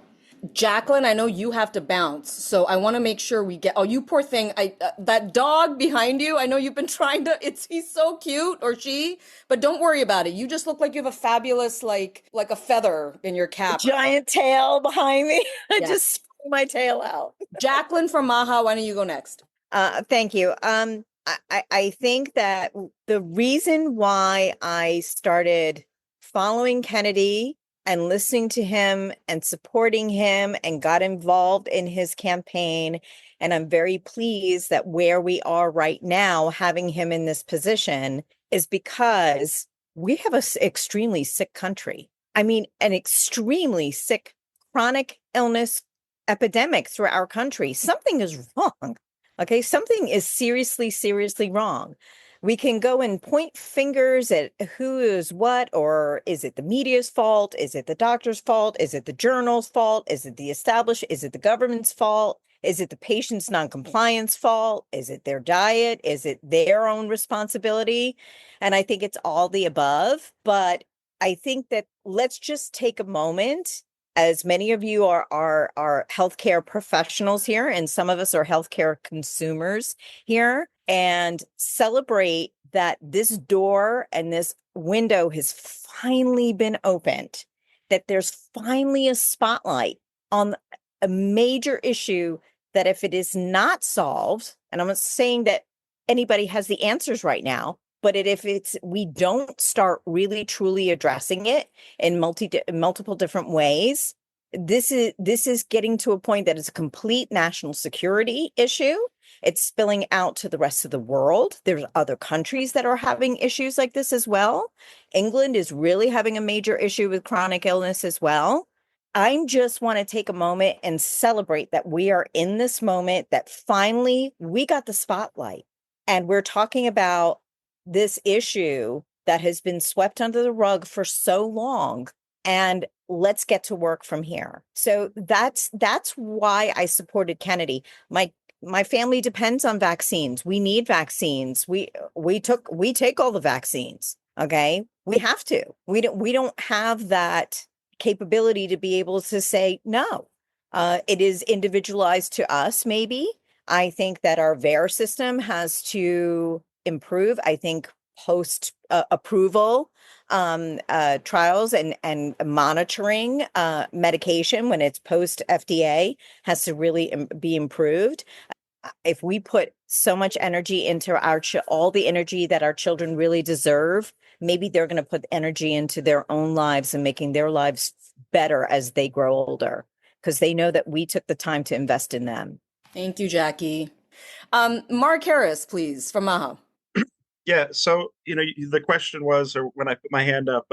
Jacqueline, I know you have to bounce, so I want to make sure we get. Oh, you poor thing! That dog behind you. I know you've been trying to. He's so cute, or she. But don't worry about it. You just look like you have a fabulous, like a feather in your cap. Giant tail behind me. I Yes. just sprung my tail out. Jacqueline from MAHA, why don't you go next? Thank you. I think that the reason why I started following Kennedy and listening to him and supporting him and got involved in his campaign. And I'm very pleased that where we are right now, having him in this position, is because we have an extremely sick country. I mean, an extremely sick chronic illness epidemic through our country. Something is wrong. Okay, something is seriously, seriously wrong. We can go and point fingers at who is what, or is it the media's fault? Is it the doctor's fault? Is it the journal's fault? Is it the is it the government's fault? Is it the patient's noncompliance fault? Is it their diet? Is it their own responsibility? And I think it's all the above. But I think that let's just take a moment, as many of you are healthcare professionals here, and some of us are healthcare consumers here, and celebrate that this door and this window has finally been opened, that there's finally a spotlight on a major issue that if it is not solved, and I'm not saying that anybody has the answers right now, but we don't start really truly addressing it in multiple different ways, this is getting to a point that is a complete national security issue. It's spilling out to the rest of the world. There's other countries that are having issues like this as well. England is really having a major issue with chronic illness as well. I just want to take a moment and celebrate that we are in this moment, that finally we got the spotlight and we're talking about this issue that has been swept under the rug for so long, and let's get to work from here. So that's why I supported Kennedy. My family depends on vaccines. We need vaccines. We take all the vaccines. Okay, we have to. We don't have that capability to be able to say no. It is individualized to us. Maybe I think that our VAER system has to improve. I think post approval trials and monitoring medication when it's post FDA has to really be improved. If we put so much energy into all the energy that our children really deserve, maybe they're going to put energy into their own lives and making their lives better as they grow older, because they know that we took the time to invest in them. Thank you, Jackie. Mark Harris, please, from MAHA. Yeah, so, the question was, or when I put my hand up,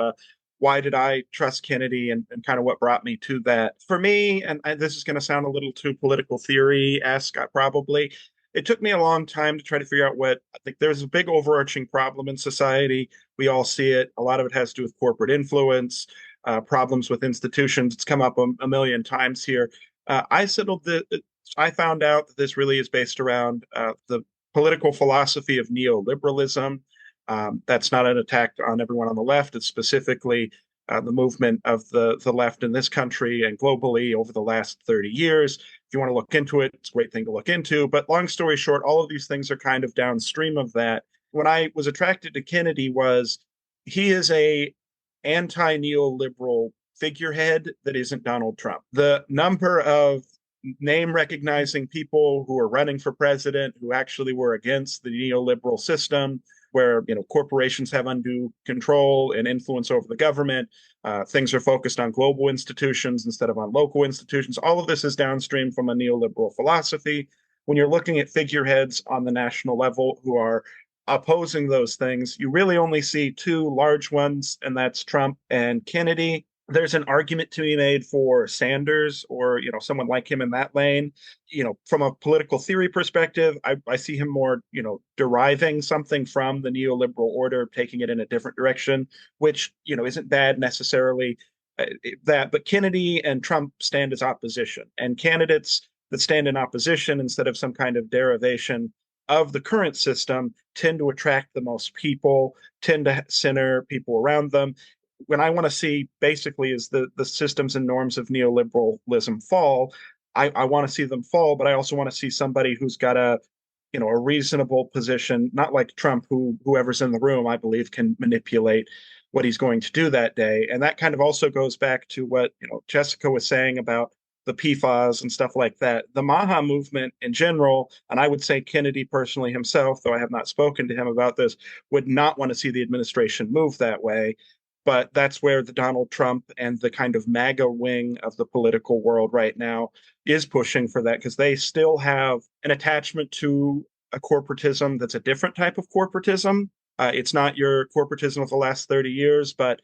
why did I trust Kennedy and kind of what brought me to that? For me, and this is going to sound a little too political theory-esque, probably, it took me a long time to try to figure out I think there's a big overarching problem in society. We all see it. A lot of it has to do with corporate influence, problems with institutions. It's come up a million times here. I settled I found out that this really is based around the political philosophy of neoliberalism. That's not an attack on everyone on the left. It's specifically the movement of the left in this country and globally over the last 30 years. If you want to look into it, it's a great thing to look into. But long story short, all of these things are kind of downstream of that. When I was attracted to Kennedy was he is a anti-neoliberal figurehead that isn't Donald Trump. The number of name recognizing people who are running for president who actually were against the neoliberal system where corporations have undue control and influence over the government. Things are focused on global institutions instead of on local institutions. All of this is downstream from a neoliberal philosophy. When you're looking at figureheads on the national level who are opposing those things, you really only see two large ones, and that's Trump and Kennedy. There's an argument to be made for Sanders or someone like him in that lane. From a political theory perspective, I see him more deriving something from the neoliberal order, taking it in a different direction, which isn't bad necessarily. But Kennedy and Trump stand as opposition, and candidates that stand in opposition instead of some kind of derivation of the current system tend to attract the most people, tend to center people around them. When I want to see basically is the systems and norms of neoliberalism fall, I want to see them fall, but I also want to see somebody who's got a reasonable position, not like Trump, whoever's in the room, I believe, can manipulate what he's going to do that day. And that kind of also goes back to what Jessica was saying about the PFAS and stuff like that. The MAHA movement in general, and I would say Kennedy personally himself, though I have not spoken to him about this, would not want to see the administration move that way. But that's where the Donald Trump and the kind of MAGA wing of the political world right now is pushing for that, because they still have an attachment to a corporatism that's a different type of corporatism. It's not your corporatism of the last 30 years, but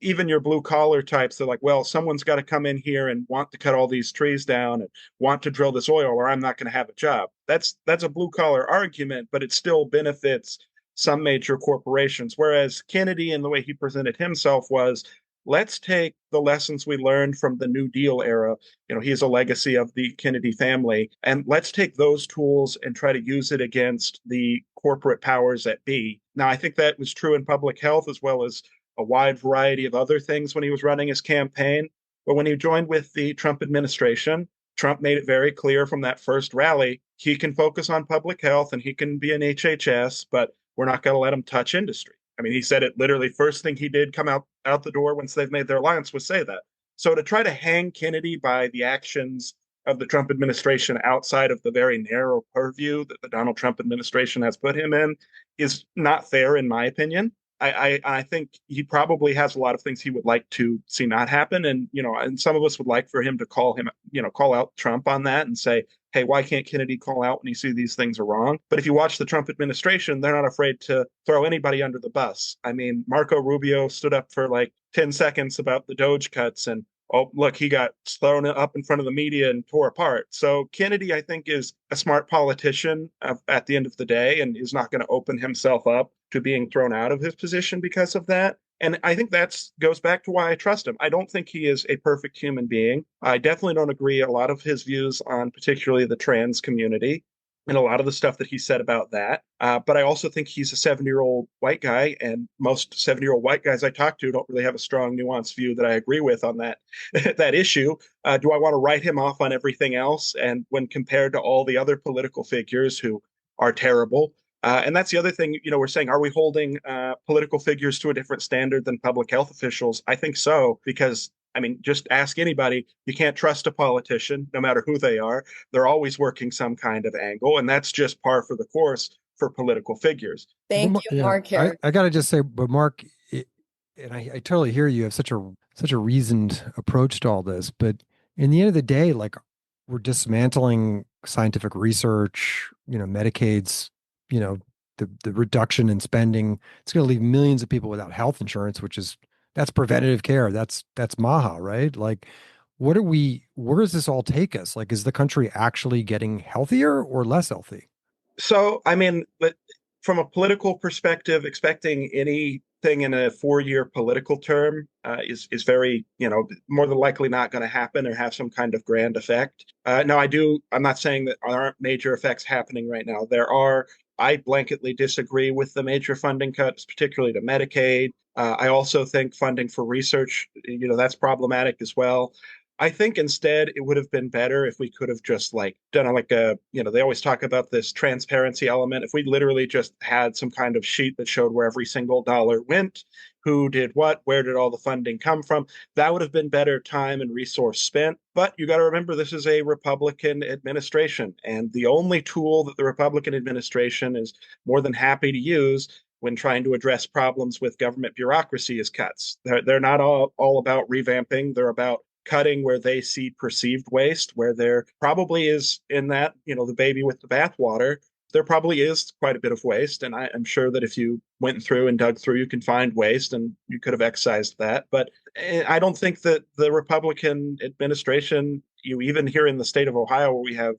even your blue collar types, they're like, well, someone's got to come in here and want to cut all these trees down and want to drill this oil, or I'm not going to have a job. That's a blue collar argument, but it still benefits some major corporations. Whereas Kennedy, and the way he presented himself, was let's take the lessons we learned from the New Deal era. He's a legacy of the Kennedy family, and let's take those tools and try to use it against the corporate powers that be. Now, I think that was true in public health as well as a wide variety of other things when he was running his campaign. But when he joined with the Trump administration, Trump made it very clear from that first rally, he can focus on public health and he can be an HHS, but we're not going to let him touch industry. I mean, he said it literally first thing he did come out the door once they've made their alliance was say that. So to try to hang Kennedy by the actions of the Trump administration outside of the very narrow purview that the Donald Trump administration has put him in is not fair, in my opinion. I think he probably has a lot of things he would like to see not happen. And, and some of us would like for him to call out Trump on that and say, hey, why can't Kennedy call out when you see these things are wrong? But if you watch the Trump administration, they're not afraid to throw anybody under the bus. I mean, Marco Rubio stood up for like 10 seconds about the Doge cuts, and oh, look, he got thrown up in front of the media and tore apart. So Kennedy, I think, is a smart politician at the end of the day, and is not going to open himself up to being thrown out of his position because of that. And I think that goes back to why I trust him. I don't think he is a perfect human being. I definitely don't agree a lot of his views on particularly the trans community and a lot of the stuff that he said about that. But I also think he's a 70-year-old white guy, and most 70-year-old white guys I talk to don't really have a strong, nuanced view that I agree with on that that issue. Do I want to write him off on everything else? And when compared to all the other political figures who are terrible, and that's the other thing, we're saying, are we holding political figures to a different standard than public health officials? I think so, because, I mean, just ask anybody. You can't trust a politician, no matter who they are. They're always working some kind of angle, and that's just par for the course for political figures. Thank you, Mark. Here. I got to just say, but Mark, and I totally hear you have such a reasoned approach to all this, but in the end of the day, like, we're dismantling scientific research, Medicaid's, the reduction in spending, it's going to leave millions of people without health insurance, that's preventative care. That's MAHA, right? Like, where does this all take us? Like, is the country actually getting healthier or less healthy? So, I mean, from a political perspective, expecting anything in a 4-year political term is very, more than likely not going to happen or have some kind of grand effect. No, I'm not saying that there aren't major effects happening right now. There are. I blanketly disagree with the major funding cuts, particularly to Medicaid. I also think funding for research, that's problematic as well. I think instead it would have been better if we could have just done they always talk about this transparency element. If we literally just had some kind of sheet that showed where every single dollar went, who did what, where did all the funding come from, that would have been better time and resource spent. But you got to remember, this is a Republican administration, and the only tool that the Republican administration is more than happy to use when trying to address problems with government bureaucracy is cuts. They're not all about revamping. They're about cutting where they see perceived waste, where there probably is in that, the baby with the bathwater, there probably is quite a bit of waste. And I'm sure that if you went through and dug through, you can find waste and you could have excised that. But I don't think that the Republican administration, even here in the state of Ohio, where we have,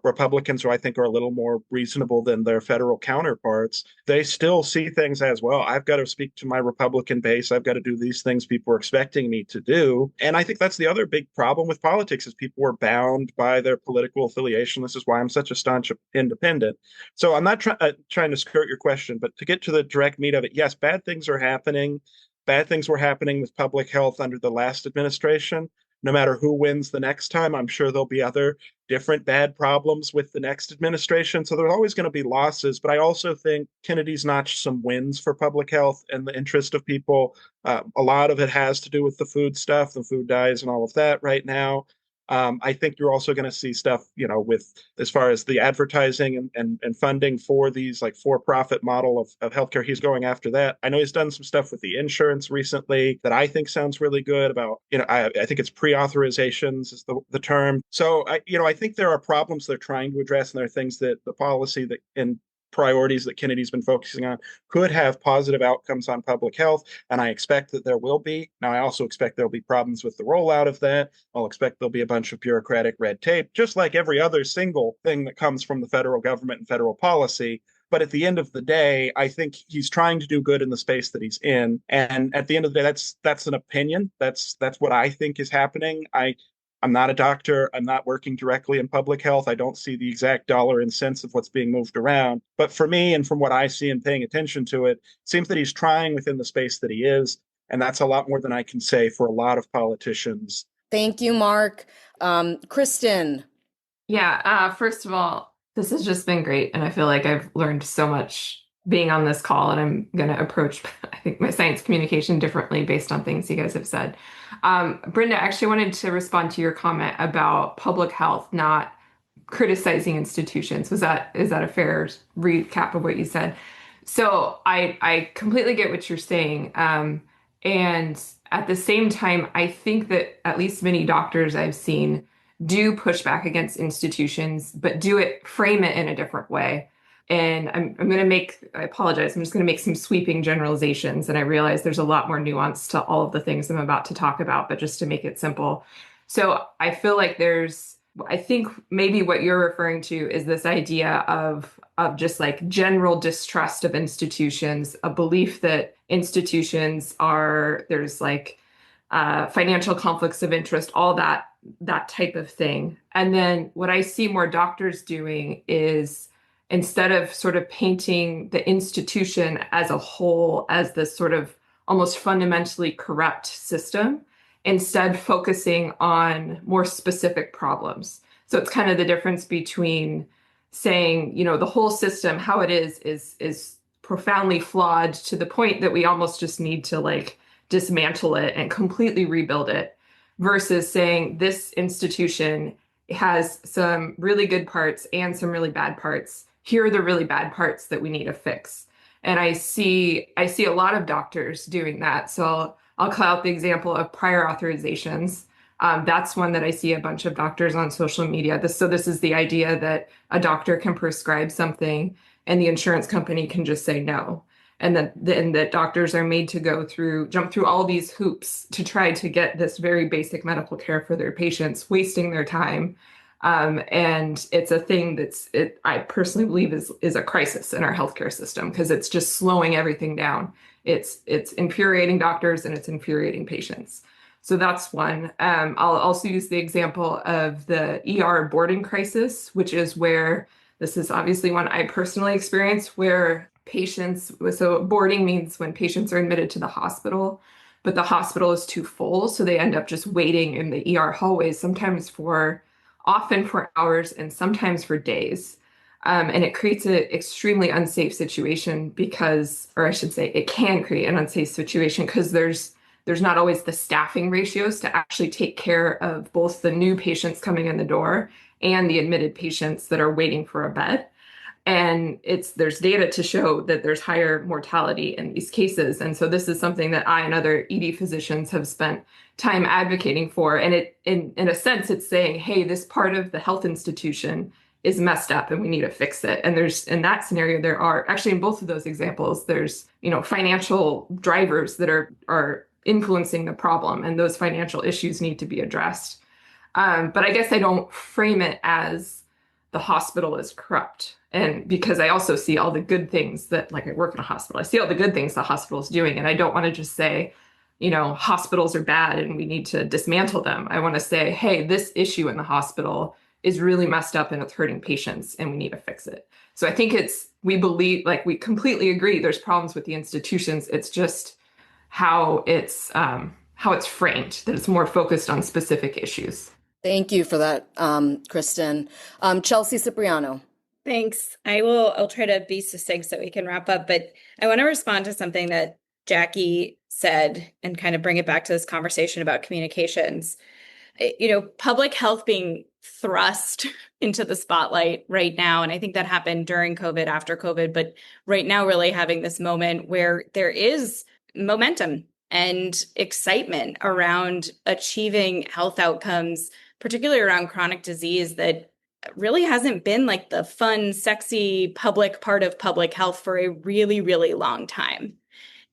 Republicans who I think are a little more reasonable than their federal counterparts, they still see things as, well, I've got to speak to my Republican base. I've got to do these things people are expecting me to do. And I think that's the other big problem with politics, is people are bound by their political affiliation. This is why I'm such a staunch independent. So I'm not trying to skirt your question, but to get to the direct meat of it, yes, bad things are happening. Bad things were happening with public health under the last administration. No matter who wins the next time, I'm sure there'll be other different bad problems with the next administration. So there's always going to be losses. But I also think Kennedy's notched some wins for public health and the interest of people. A lot of it has to do with the food stuff, the food dyes and all of that right now. I think you're also going to see stuff, with as far as the advertising and funding for these for-profit model of healthcare. He's going after that. I know he's done some stuff with the insurance recently that I think sounds really good about, I think it's pre-authorizations is the term. So, I think there are problems they're trying to address, and there are things that the policy that and priorities that Kennedy's been focusing on could have positive outcomes on public health. And I expect that there will be. Now, I also expect there'll be problems with the rollout of that. I'll expect there'll be a bunch of bureaucratic red tape, just like every other single thing that comes from the federal government and federal policy. But at the end of the day, I think he's trying to do good in the space that he's in. And at the end of the day, that's an opinion. That's what I think is happening. I'm not a doctor. I'm not working directly in public health. I don't see the exact dollar and cents of what's being moved around. But for me, and from what I see and paying attention to it, seems that he's trying within the space that he is. And that's a lot more than I can say for a lot of politicians. Thank you, Mark. Kristen. Yeah, first of all, this has just been great. And I feel like I've learned so much being on this call, and I'm going to approach, I think, my science communication differently based on things you guys have said. Brenda, I actually wanted to respond to your comment about public health not criticizing institutions. Is that a fair recap of what you said? So I completely get what you're saying. And at the same time, I think that at least many doctors I've seen do push back against institutions, but frame it in a different way. And I'm going to I apologize, I'm just going to make some sweeping generalizations. And I realize there's a lot more nuance to all of the things I'm about to talk about, but just to make it simple. So I feel like I think maybe what you're referring to is this idea of just general distrust of institutions, a belief that institutions there's financial conflicts of interest, all that type of thing. And then what I see more doctors doing is, instead of sort of painting the institution as a whole as this sort of almost fundamentally corrupt system, instead focusing on more specific problems. So it's kind of the difference between saying, the whole system, how it is profoundly flawed to the point that we almost just need to dismantle it and completely rebuild it, versus saying this institution has some really good parts and some really bad parts. Here are the really bad parts that we need to fix. And I see a lot of doctors doing that. So I'll call out the example of prior authorizations. That's one that I see a bunch of doctors on social media. This is the idea that a doctor can prescribe something and the insurance company can just say no. And then that doctors are made to jump through all these hoops to try to get this very basic medical care for their patients, wasting their time. And it's a thing I personally believe is a crisis in our healthcare system because it's just slowing everything down. It's infuriating doctors and it's infuriating patients. So that's one. I'll also use the example of the ER boarding crisis, which is where this is obviously one I personally experienced where so boarding means when patients are admitted to the hospital, but the hospital is too full. So they end up just waiting in the ER hallways, often for hours and sometimes for days. And it creates an extremely unsafe situation or I should say, it can create an unsafe situation because there's not always the staffing ratios to actually take care of both the new patients coming in the door and the admitted patients that are waiting for a bed. And there's data to show that there's higher mortality in these cases. And so this is something that I and other ED physicians have spent time advocating for. And in a sense, it's saying, hey, this part of the health institution is messed up and we need to fix it. And in that scenario, there are actually in both of those examples, there's, financial drivers that are influencing the problem, and those financial issues need to be addressed. But I guess I don't frame it as the hospital is corrupt. And because I also see all the good things that, like I work in a hospital, I see all the good things the hospital is doing. And I don't want to just say, hospitals are bad and we need to dismantle them. I want to say, hey, this issue in the hospital is really messed up and it's hurting patients and we need to fix it. So I think we completely agree there's problems with the institutions. It's just how it's framed, that it's more focused on specific issues. Thank you for that, Kristen. Chelsea Cipriano. Thanks. I'll try to be succinct so we can wrap up, but I want to respond to something that Jackie said and kind of bring it back to this conversation about communications. Public health being thrust into the spotlight right now. And I think that happened during COVID, after COVID, but right now really having this moment where there is momentum and excitement around achieving health outcomes, particularly around chronic disease that really hasn't been like the fun, sexy public part of public health for a really, really long time.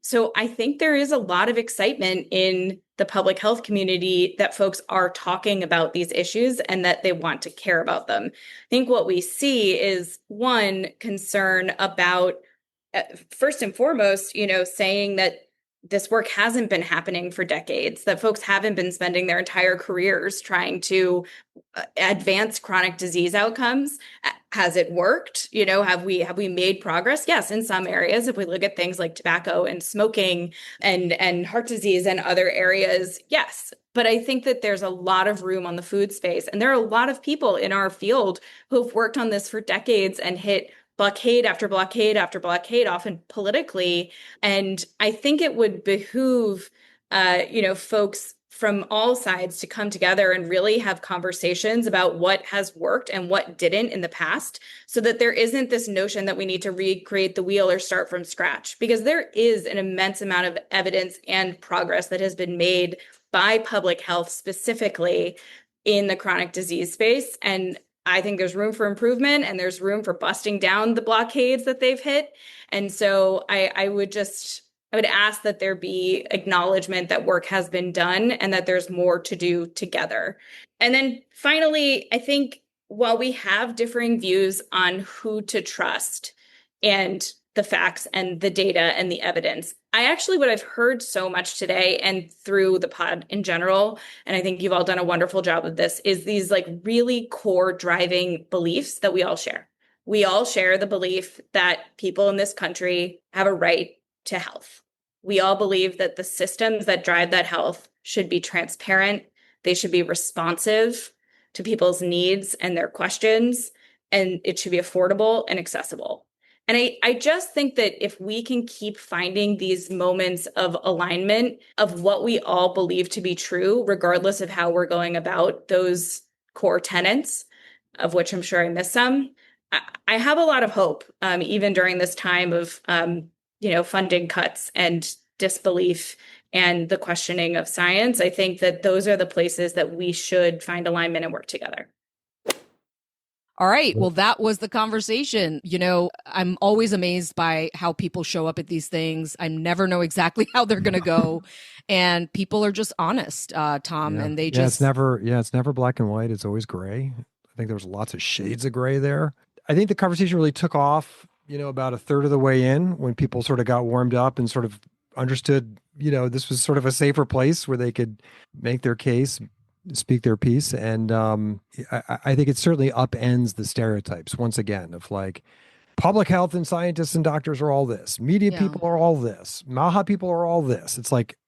So I think there is a lot of excitement in the public health community that folks are talking about these issues and that they want to care about them. I think what we see is one concern about, first and foremost, saying that this work hasn't been happening for decades, that folks haven't been spending their entire careers trying to advance chronic disease outcomes. Has it worked? Have we made progress? Yes, in some areas. If we look at things like tobacco and smoking and heart disease and other areas, yes. But I think that there's a lot of room on the food space. And there are a lot of people in our field who've worked on this for decades and hit blockade after blockade after blockade, often politically. And I think it would behoove, folks from all sides to come together and really have conversations about what has worked and what didn't in the past, so that there isn't this notion that we need to recreate the wheel or start from scratch, because there is an immense amount of evidence and progress that has been made by public health specifically in the chronic disease space. And I think there's room for improvement and there's room for busting down the blockades that they've hit. And so I would ask that there be acknowledgement that work has been done and that there's more to do together. And then finally, I think while we have differing views on who to trust and the facts and the data and the evidence, what I've heard so much today and through the pod in general, and I think you've all done a wonderful job of this, is these really core driving beliefs that we all share. We all share the belief that people in this country have a right to health. We all believe that the systems that drive that health should be transparent. They should be responsive to people's needs and their questions, and it should be affordable and accessible. And I just think that if we can keep finding these moments of alignment of what we all believe to be true, regardless of how we're going about those core tenets, of which I'm sure I miss some, I have a lot of hope, even during this time of, funding cuts and disbelief and the questioning of science. I think that those are the places that we should find alignment and work together. All right. Well, that was the conversation. I'm always amazed by how people show up at these things. I never know exactly how they're going to go. And people are just honest, Tom, and they just... It's never black and white. It's always gray. think there was lots of shades of gray there. I think the conversation really took off, about a third of the way in, when people sort of got warmed up and sort of understood, this was sort of a safer place where they could make their case, speak their piece. And I think it certainly upends the stereotypes once again of like, public health and scientists and doctors are all this. Media people are all this. MAHA people are all this. It's like,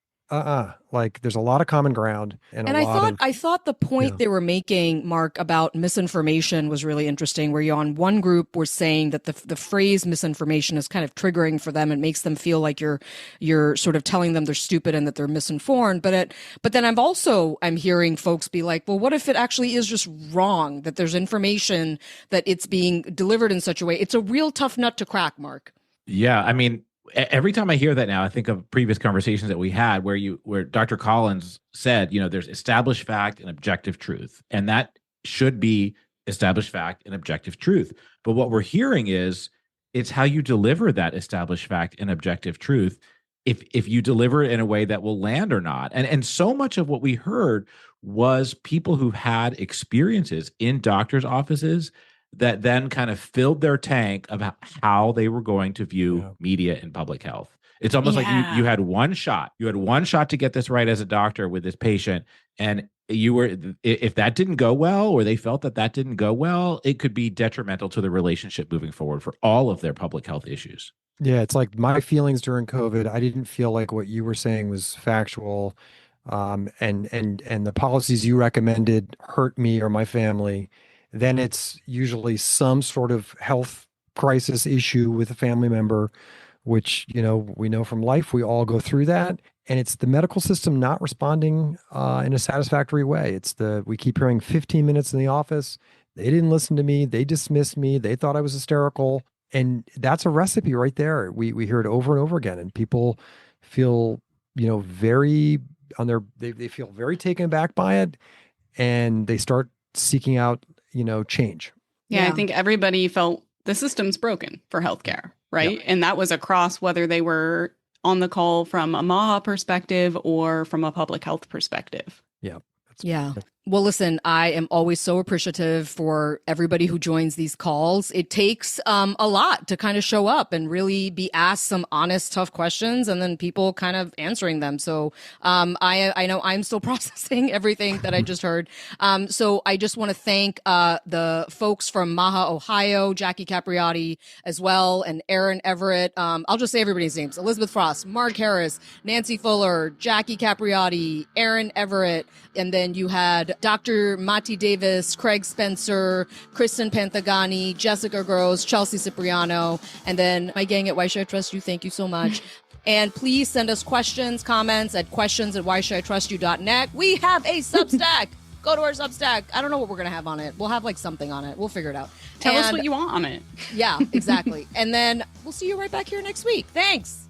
like there's a lot of common ground. And I thought the point they were making, Mark, about misinformation was really interesting, where you on one group were saying that the phrase misinformation is kind of triggering for them. It makes them feel like you're sort of telling them they're stupid and that they're misinformed. But then I'm hearing folks be like, well, what if it actually is just wrong, that there's information that it's being delivered in such a way? It's a real tough nut to crack, Mark. Yeah. I mean, every time I hear that now, I think of previous conversations that we had where Dr. Collins said, there's established fact and objective truth, and that should be established fact and objective truth. But what we're hearing is it's how you deliver that established fact and objective truth, if you deliver it in a way that will land or not. And so much of what we heard was people who had experiences in doctors' offices that then kind of filled their tank about how they were going to view media and public health. It's almost like you had one shot. You had one shot to get this right as a doctor with this patient. And if that didn't go well, or they felt that didn't go well, it could be detrimental to the relationship moving forward for all of their public health issues. Yeah, it's like my feelings during COVID, I didn't feel like what you were saying was factual. And the policies you recommended hurt me or my family. Then it's usually some sort of health crisis issue with a family member, which, we know from life, we all go through that. And it's the medical system not responding in a satisfactory way. We keep hearing 15 minutes in the office. They didn't listen to me. They dismissed me. They thought I was hysterical. And that's a recipe right there. We hear it over and over again. And people feel, very they feel very taken aback by it. And they start seeking out change. Yeah, I think everybody felt the system's broken for healthcare, right? Yep. And that was across whether they were on the call from a MAHA perspective or from a public health perspective. Yeah. Yeah. Well, listen, I am always so appreciative for everybody who joins these calls. It takes a lot to kind of show up and really be asked some honest, tough questions, and then people kind of answering them. So I know I'm still processing everything that I just heard. So I just want to thank the folks from MAHA Ohio, Jackie Capriotti as well, and Aaron Everitt. I'll just say everybody's names: Elizabeth Frost, Mark Harris, Nancy Fuller, Jackie Capriotti, Aaron Everitt, and then you had Dr. Mati Davis, Craig Spencer, Kristen Pantagani, Jessica Gross, Chelsea Cipriano, and then my gang at Why Should I Trust You. Thank you so much. And please send us questions, comments at questions@whyshoulditrustyou.net. We have a Substack. Go to our Substack. I don't know what we're going to have on it. We'll have like something on it. We'll figure it out. Tell us what you want on it. Yeah, exactly. And then we'll see you right back here next week. Thanks.